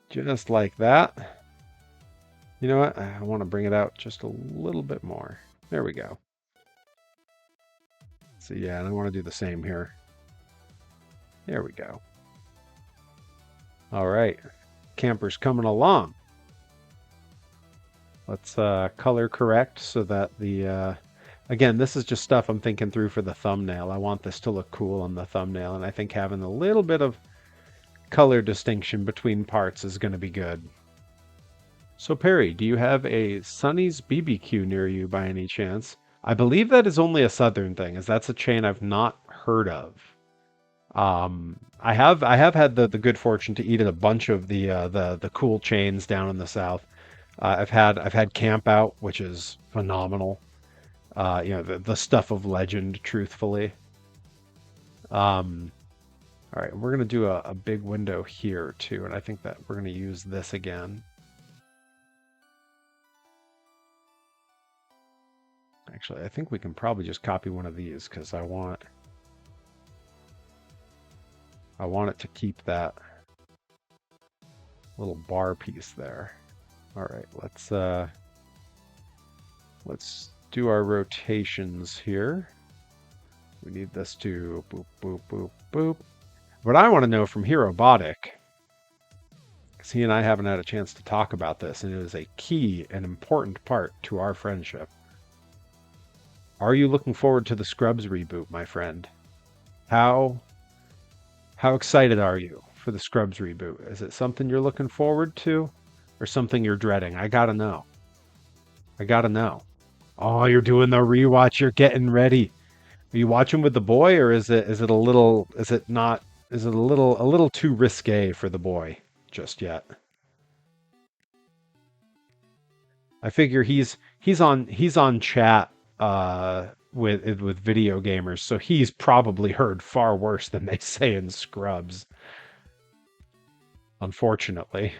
Just like that. You know what? I want to bring it out just a little bit more. There we go. So yeah, and I want to do the same here. There we go. All right. Camper's coming along. Let's color correct so that the... again, this is just stuff I'm thinking through for the thumbnail. I want this to look cool on the thumbnail, and I think having a little bit of color distinction between parts is going to be good. So Perry, do you have a Sonny's BBQ near you by any chance? I believe that is only a southern thing, as that's a chain I've not heard of. I have had the good fortune to eat at a bunch of the cool chains down in the south. I've had Camp Out, which is phenomenal. You know, the stuff of legend, truthfully. All right, we're gonna do a big window here too, and I think that we're gonna use this again. Actually, I think we can probably just copy one of these because I want it to keep that little bar piece there. All right, let's do our rotations here. We need this to boop, boop, boop, boop. What I want to know from Herobotic, because he and I haven't had a chance to talk about this, and it is a key and important part to our friendship. Are you looking forward to the Scrubs reboot, my friend? How excited are you for the Scrubs reboot? Is it something you're looking forward to or something you're dreading? I gotta know. I gotta know. Oh, you're doing the rewatch. You're getting ready. Are you watching with the boy, or is it a little too risque for the boy just yet? I figure he's on chat with video gamers, so he's probably heard far worse than they say in Scrubs. Unfortunately.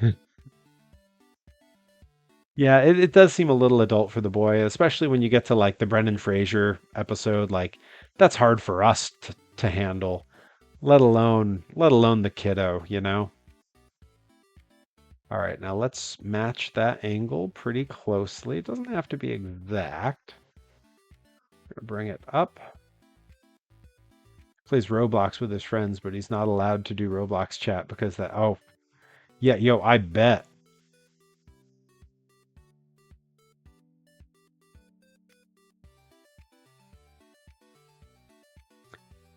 Yeah, it does seem a little adult for the boy, especially when you get to like the Brendan Fraser episode. Like that's hard for us to handle, let alone the kiddo, you know? All right, now let's match that angle pretty closely. It doesn't have to be exact. I'm gonna bring it up. Plays Roblox with his friends, but he's not allowed to do Roblox chat because that, oh, Yeah, yo, I bet.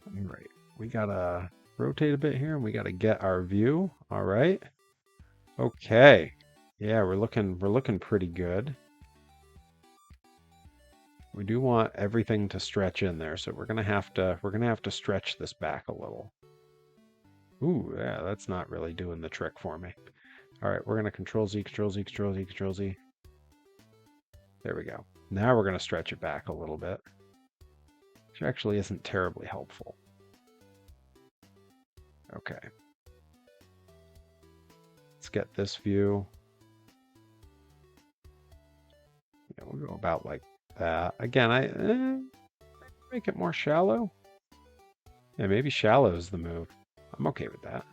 All right. We gotta rotate a bit here and we gotta get our view. All right. Okay. Yeah, we're looking pretty good. We do want everything to stretch in there, so we're gonna have to stretch this back a little. Ooh, yeah, that's not really doing the trick for me. All right, we're gonna Control Z, Control Z, Control Z, Control Z. There we go. Now we're gonna stretch it back a little bit, which actually isn't terribly helpful. Okay. Let's get this view. Yeah, we'll go about like that. Again, I make it more shallow. Yeah, maybe shallow is the move. I'm okay with that.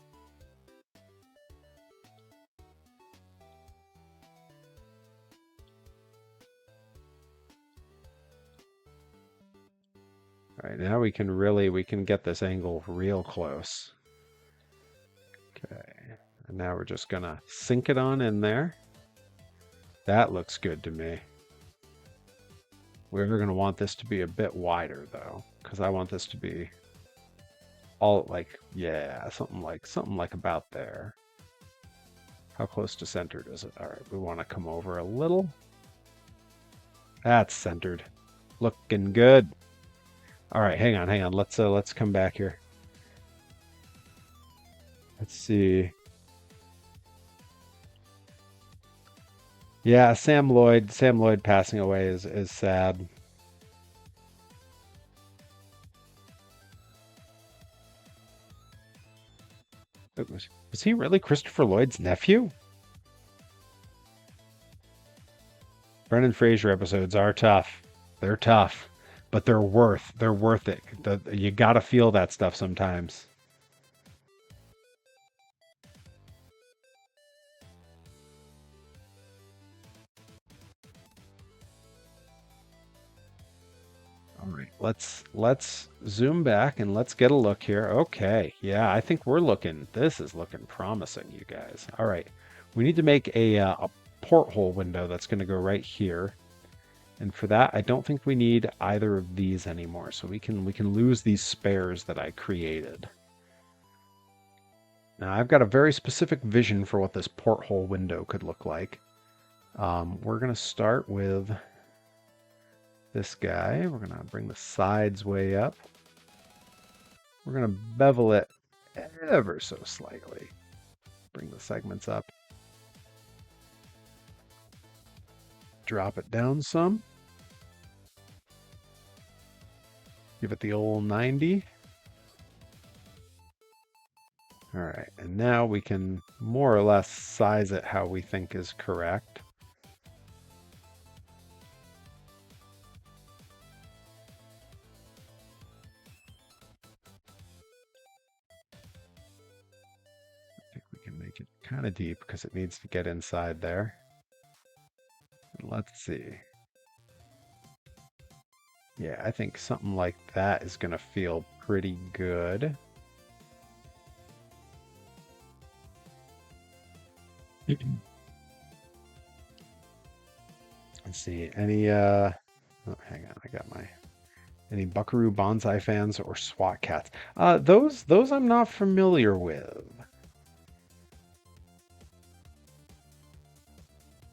All right, now we can get this angle real close. Okay, and now we're just gonna sink it on in there. That looks good to me. We're gonna want this to be a bit wider though, because I want this to be all like, yeah, something like about there. How close to centered is it? All right, we want to come over a little. That's centered. Looking good. All right, hang on. Let's come back here. Let's see. Yeah, Sam Lloyd passing away is sad. Was he really Christopher Lloyd's nephew? Brendan Fraser episodes are tough. They're tough, but they're worth it. You gotta feel that stuff sometimes. All right, let's zoom back and let's get a look here. Okay, yeah, I think this is looking promising, you guys. All right, we need to make a porthole window that's going to go right here. And for that, I don't think we need either of these anymore. So we can lose these spares that I created. Now I've got a very specific vision for what this porthole window could look like. We're going to start with this guy. We're going to bring the sides way up. We're going to bevel it ever so slightly. Bring the segments up. Drop it down some. Give it the old 90. All right, and now we can more or less size it how we think is correct. I think we can make it kind of deep because it needs to get inside there. And let's see. Yeah, I think something like that is going to feel pretty good. Let's see. Oh, hang on, I got any Buckaroo Banzai fans or SWAT cats? Those I'm not familiar with.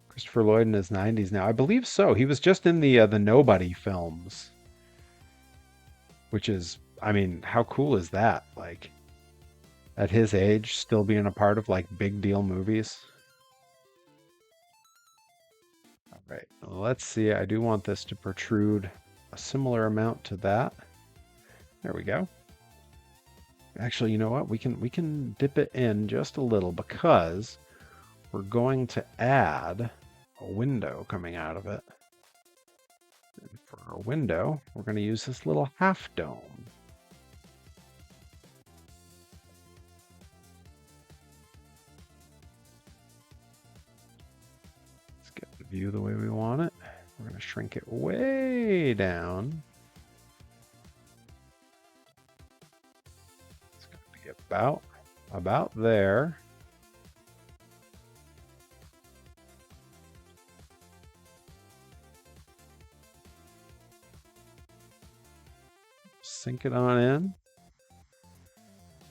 Christopher Lloyd in his 90s now. I believe so. He was just in the Nobody films. Which is, I mean, how cool is that? Like at his age still being a part of like big deal movies. All right. Let's see. I do want this to protrude a similar amount to that. There we go. Actually, you know what? We can dip it in just a little because we're going to add a window coming out of it. And for our window, we're going to use this little half dome. Let's get the view the way we want it. We're going to shrink it way down. It's going to be about there. sink it on in.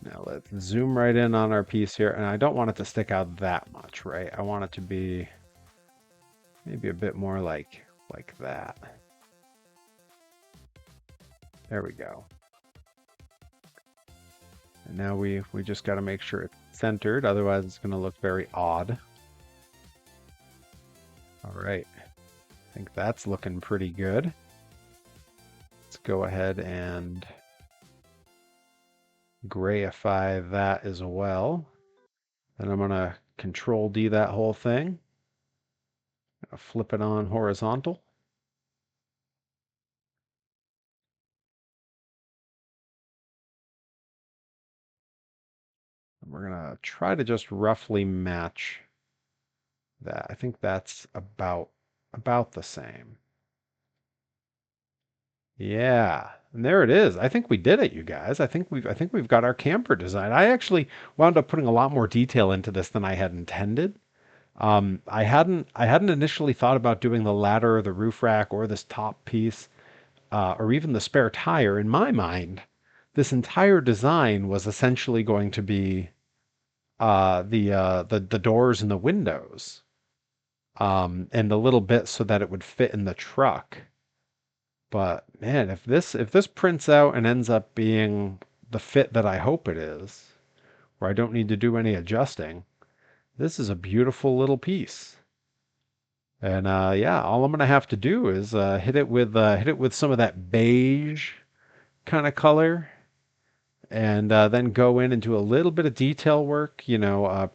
Now let's zoom right in on our piece here. And I don't want it to stick out that much, right? I want it to be maybe a bit more like that. There we go. And now we just got to make sure it's centered, otherwise it's going to look very odd. All right, I think that's looking pretty good. Let's go ahead and grayify that as well. Then I'm going to Control D that whole thing. Flip it on horizontal. And we're going to try to just roughly match that. I think that's about the same. Yeah, and there it is. I think we did it, you guys. I think we've got our camper design. I actually wound up putting a lot more detail into this than I had intended. I hadn't initially thought about doing the ladder or the roof rack or this top piece, or even the spare tire. In my mind, this entire design was essentially going to be the doors and the windows, and the little bit so that it would fit in the truck. But man, if this prints out and ends up being the fit that I hope it is, where I don't need to do any adjusting, this is a beautiful little piece. And yeah, all I'm gonna have to do is hit it with some of that beige kind of color, and then go in and do a little bit of detail work.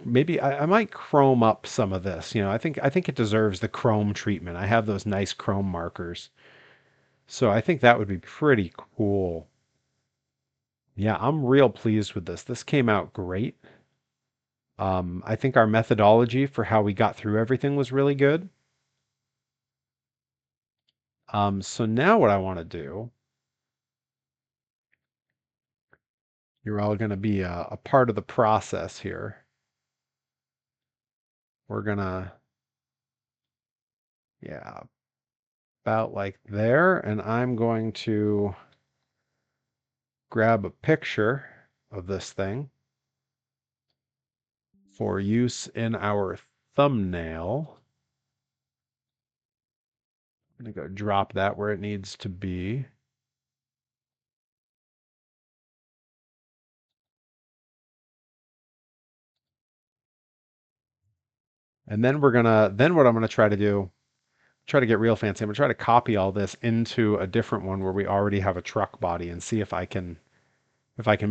Maybe I might chrome up some of this. I think it deserves the chrome treatment. I have those nice chrome markers. So I think that would be pretty cool. Yeah, I'm real pleased with this. This came out great. I think our methodology for how we got through everything was really good. So now what I want to do, you're all going to be a part of the process here. We're going to, yeah, about like there. And I'm going to grab a picture of this thing for use in our thumbnail. I'm going to go drop that where it needs to be. And then what I'm gonna try to do, try to get real fancy. I'm gonna try to copy all this into a different one where we already have a truck body and see if I can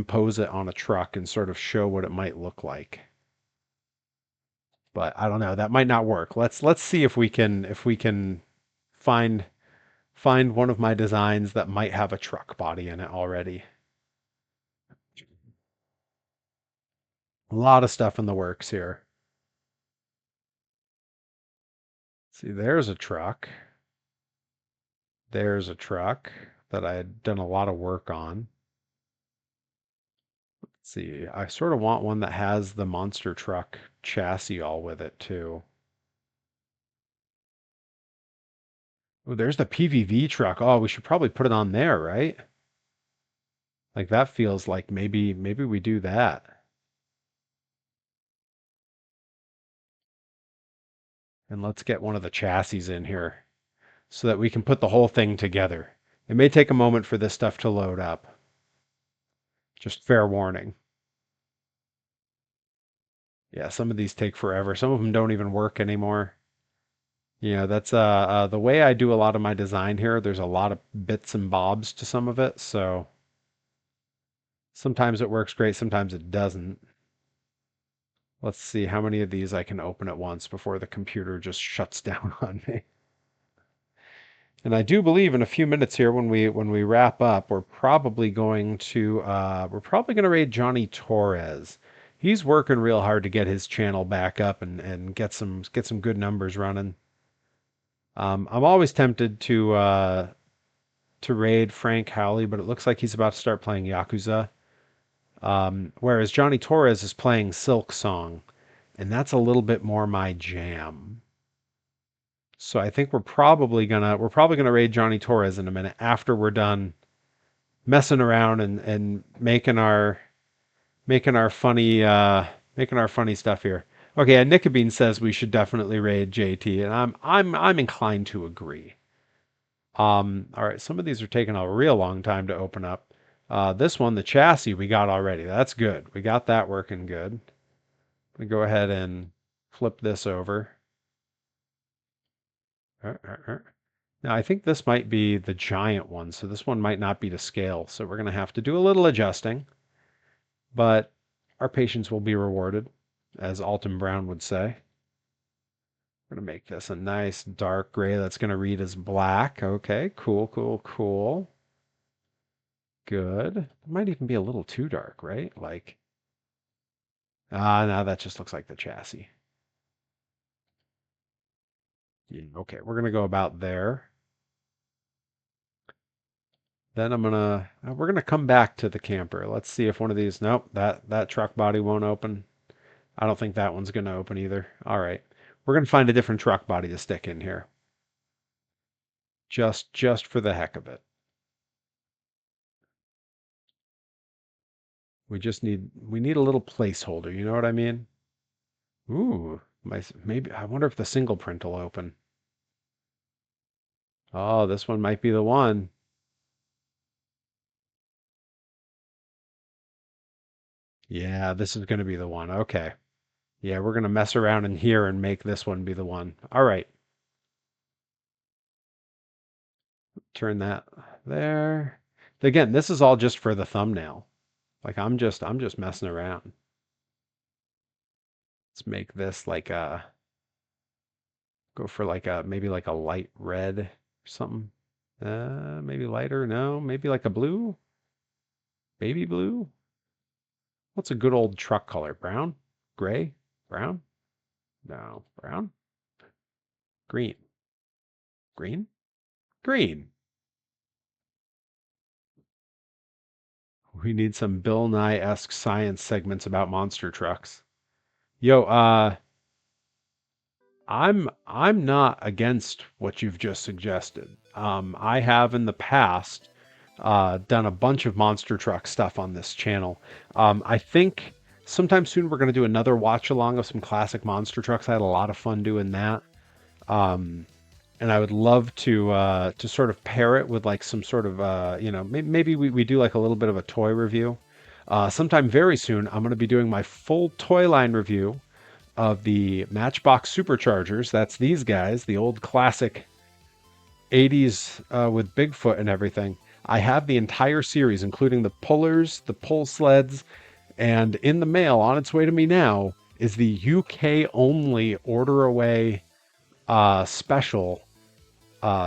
pose it on a truck and sort of show what it might look like. But I don't know, that might not work. Let's see if we can find one of my designs that might have a truck body in it already. A lot of stuff in the works here. See, there's a truck. There's a truck that I had done a lot of work on. See, I sort of want one that has the monster truck chassis all with it too. Oh, there's the PVV truck. Oh, we should probably put it on there, right? Like that feels like maybe we do that. And let's get one of the chassis in here so that we can put the whole thing together. It may take a moment for this stuff to load up. Just fair warning. Yeah, some of these take forever. Some of them don't even work anymore. That's the way I do a lot of my design here. There's a lot of bits and bobs to some of it, so sometimes it works great, sometimes it doesn't. Let's see how many of these I can open at once before the computer just shuts down on me. And I do believe in a few minutes here when we wrap up, we're probably going to raid Johnny Torres. He's working real hard to get his channel back up and get some good numbers running. I'm always tempted to raid Frank Howley, but it looks like he's about to start playing Yakuza. Whereas Johnny Torres is playing Silk Song, and that's a little bit more my jam. So I think we're probably gonna raid Johnny Torres in a minute after we're done messing around and making our funny making our funny stuff here. Okay, and Nicobene says we should definitely raid JT, and I'm inclined to agree. All right, some of these are taking a real long time to open up. This one, the chassis, we got already. That's good. We got that working good. We go ahead and flip this over. Now, I think this might be the giant one, so this one might not be to scale. So we're going to have to do a little adjusting, but our patience will be rewarded, as Alton Brown would say. We're going to make this a nice dark gray that's going to read as black. Okay, cool, cool, cool. Good. It might even be a little too dark, right? Like, no, that just looks like the chassis. Yeah, okay, we're going to go about there. Then we're gonna come back to the camper. Let's see if one of these, nope, that truck body won't open. I don't think that one's gonna open either. All right, we're gonna find a different truck body to stick in here, just for the heck of it. We need a little placeholder. You know what I mean? Ooh, maybe I wonder if the single print will open. Oh, this one might be the one. Yeah, this is gonna be the one. Okay. Yeah, we're gonna mess around in here and make this one be the one. All right. Turn that there. Again, this is all just for the thumbnail. Like I'm just messing around. Let's make this like a go for like a maybe like a light red or something. Maybe lighter. No, maybe like a blue, baby blue. What's a good old truck color? Brown, gray, brown. No, brown, green, green, green. We need some Bill Nye-esque science segments about monster trucks. Yo, I'm not against what you've just suggested. I have in the past done a bunch of monster truck stuff on this channel. I think sometime soon we're going to do another watch along of some classic monster trucks. I had a lot of fun doing that. Um, and I would love to sort of pair it with like some sort of maybe we do like a little bit of a toy review. Sometime very soon, I'm going to be doing my full toy line review of the Matchbox Superchargers. That's these guys, the old classic 80s with Bigfoot and everything. I have the entire series, including the pullers, the pull sleds, and in the mail on its way to me now is the UK only order away special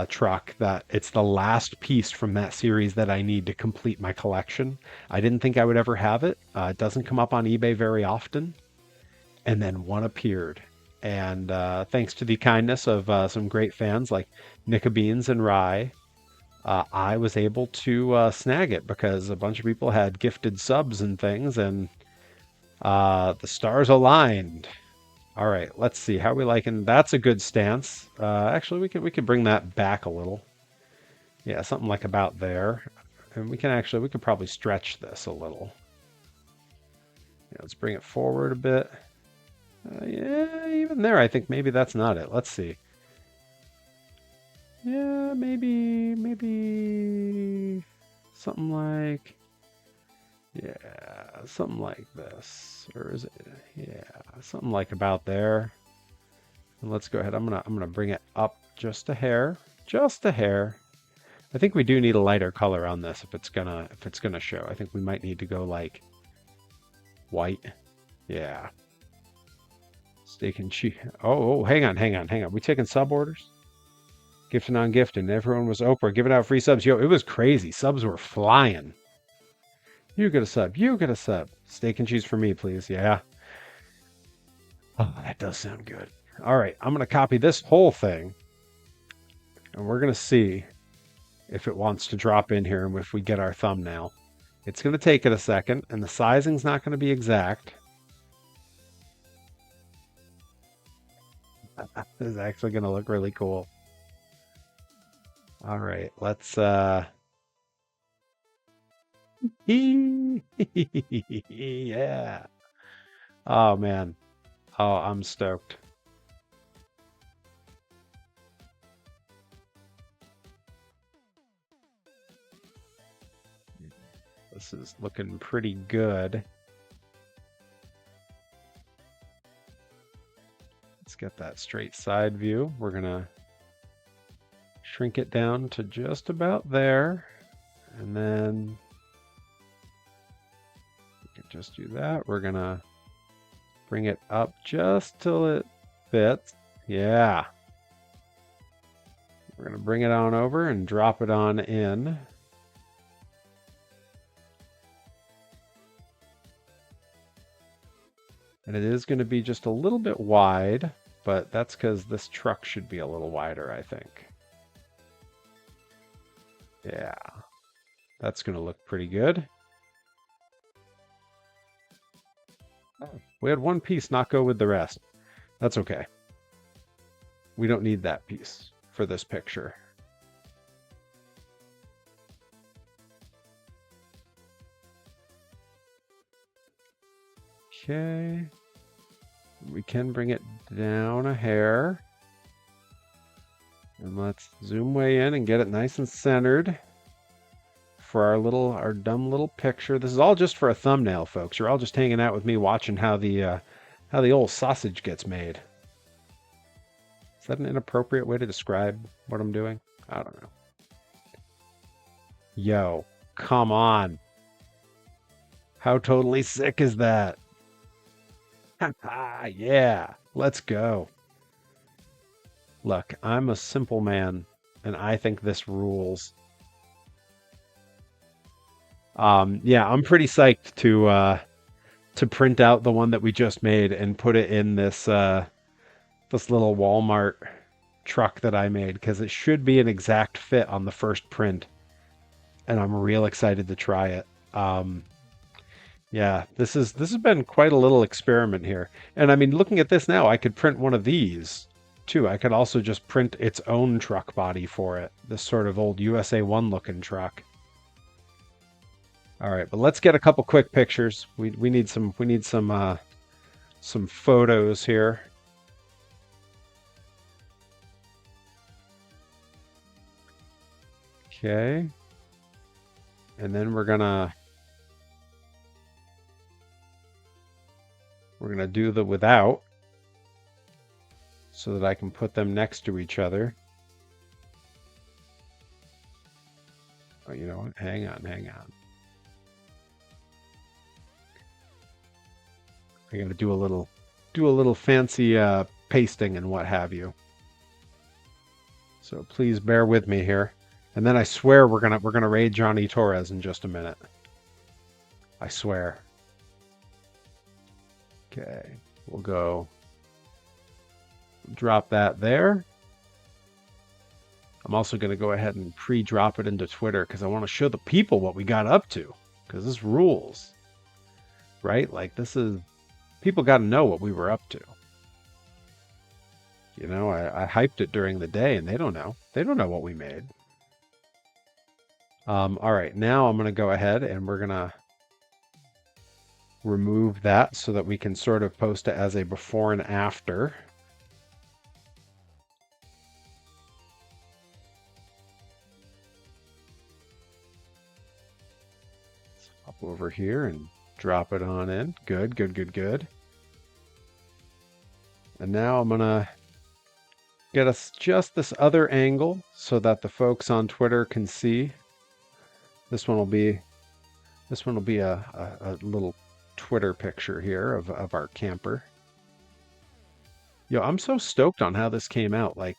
truck that it's the last piece from that series that I need to complete my collection. I didn't think I would ever have it. It doesn't come up on eBay very often. And then one appeared. And thanks to the kindness of some great fans like Nika Beans and Rye, I was able to snag it because a bunch of people had gifted subs and things, and the stars aligned. All right, let's see how we liking. That's a good stance. Actually, we could bring that back a little. Yeah, something like about there, and we could probably stretch this a little. Yeah, let's bring it forward a bit. Yeah, even there, I think maybe that's not it. Let's see. Yeah, maybe something like, yeah, something like this. Or is it, yeah, something like about there. And let's go ahead. I'm gonna bring it up just a hair. Just a hair. I think we do need a lighter color on this if it's gonna show. I think we might need to go like white. Yeah. Steak and cheese. Oh, hang on. We taking sub orders? Gifting on gifting. Everyone was Oprah giving out free subs. Yo, it was crazy. Subs were flying. You get a sub. You get a sub. Steak and cheese for me, please. Yeah. Oh, that does sound good. All right. I'm going to copy this whole thing and we're going to see if it wants to drop in here and if we get our thumbnail. It's going to take it a second and the sizing's not going to be exact. This is actually going to look really cool. All right. Yeah. Oh man. Oh, I'm stoked. This is looking pretty good. Let's get that straight side view. We're gonna shrink it down to just about there. And then we can just do that. We're gonna bring it up just till it fits. Yeah. We're gonna bring it on over and drop it on in. And it is going to be just a little bit wide, but that's because this truck should be a little wider, I think. Yeah, that's going to look pretty good. Oh, we had one piece not go with the rest. That's okay. We don't need that piece for this picture. Okay. We can bring it down a hair. And let's zoom way in and get it nice and centered for our dumb little picture. This is all just for a thumbnail, folks. You're all just hanging out with me watching how the old sausage gets made. Is that an inappropriate way to describe what I'm doing? I don't know. Yo, come on. How totally sick is that? Yeah, let's go. Look, I'm a simple man, and I think this rules. Yeah, I'm pretty psyched to print out the one that we just made and put it in this little Walmart truck that I made because it should be an exact fit on the first print, and I'm real excited to try it. Yeah, this has been quite a little experiment here. And I mean, looking at this now, I could print one of these too. I could also just print its own truck body for it. This sort of old USA 1 looking truck. All right, but let's get a couple quick pictures. We need some photos here. Okay. And then we're gonna do the without so that I can put them next to each other. Oh, you know what? Hang on. I gotta do a little fancy pasting and what have you. So please bear with me here. And then I swear we're gonna raid Johnny Torres in just a minute. I swear. Okay, we'll go drop that there. I'm also going to go ahead and pre-drop it into Twitter because I want to show the people what we got up to because this rules, right? Like this is, people got to know what we were up to. You know, I hyped it during the day and they don't know. They don't know what we made. All right, now I'm going to go ahead and we're going to remove that so that we can sort of post it as a before and after. Let's hop over here and drop it on in. Good. And now I'm gonna get us just this other angle so that the folks on Twitter can see. This one will be a little Twitter picture here of our camper. Yo, I'm so stoked on how this came out. Like,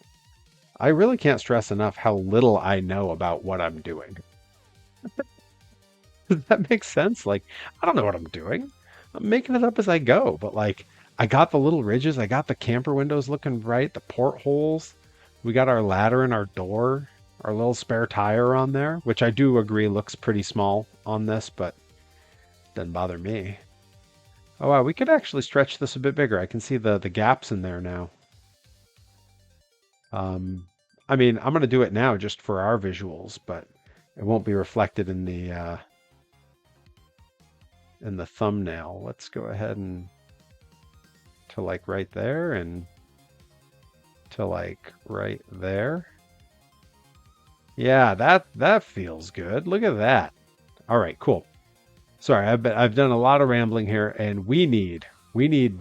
I really can't stress enough how little I know about what I'm doing. Does that make sense? Like, I don't know what I'm doing. I'm making it up as I go, but like, I got the little ridges, I got the camper windows looking right, the portholes. We got our ladder and our door, our little spare tire on there, which I do agree looks pretty small on this, but doesn't bother me. Oh wow, we could actually stretch this a bit bigger. I can see the gaps in there now. I mean, I'm going to do it now just for our visuals, but it won't be reflected in the in the thumbnail. Let's go ahead and to like right there and to like right there. Yeah, that feels good. Look at that. All right, cool. Sorry, I've done a lot of rambling here, and we need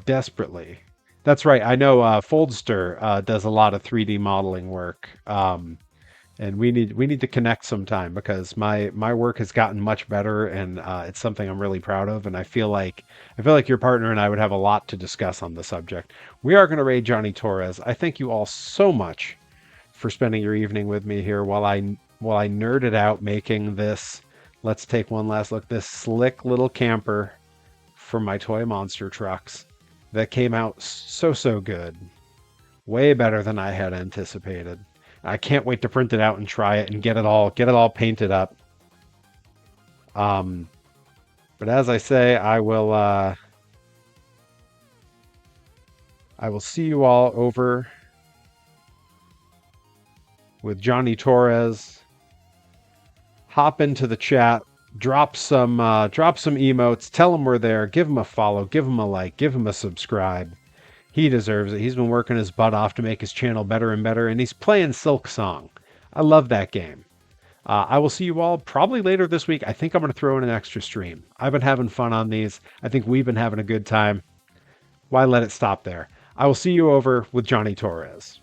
desperately. That's right. I know Foldster does a lot of 3D modeling work, and we need to connect sometime because my work has gotten much better, and it's something I'm really proud of. And I feel like your partner and I would have a lot to discuss on the subject. We are going to raid Johnny Torres. I thank you all so much for spending your evening with me here while I nerded out making this. Let's take one last look. This slick little camper for my toy monster trucks that came out so good. Way better than I had anticipated. I can't wait to print it out and try it and get it all painted up. Um, but as I say, I will see you all over with Johnny Torres. Hop into the chat, drop some emotes, tell him we're there, give him a follow, give him a like, give him a subscribe. He deserves it. He's been working his butt off to make his channel better and better, and he's playing Silk Song. I love that game. I will see you all probably later this week. I think I'm going to throw in an extra stream. I've been having fun on these. I think we've been having a good time. Why let it stop there? I will see you over with Johnny Torres.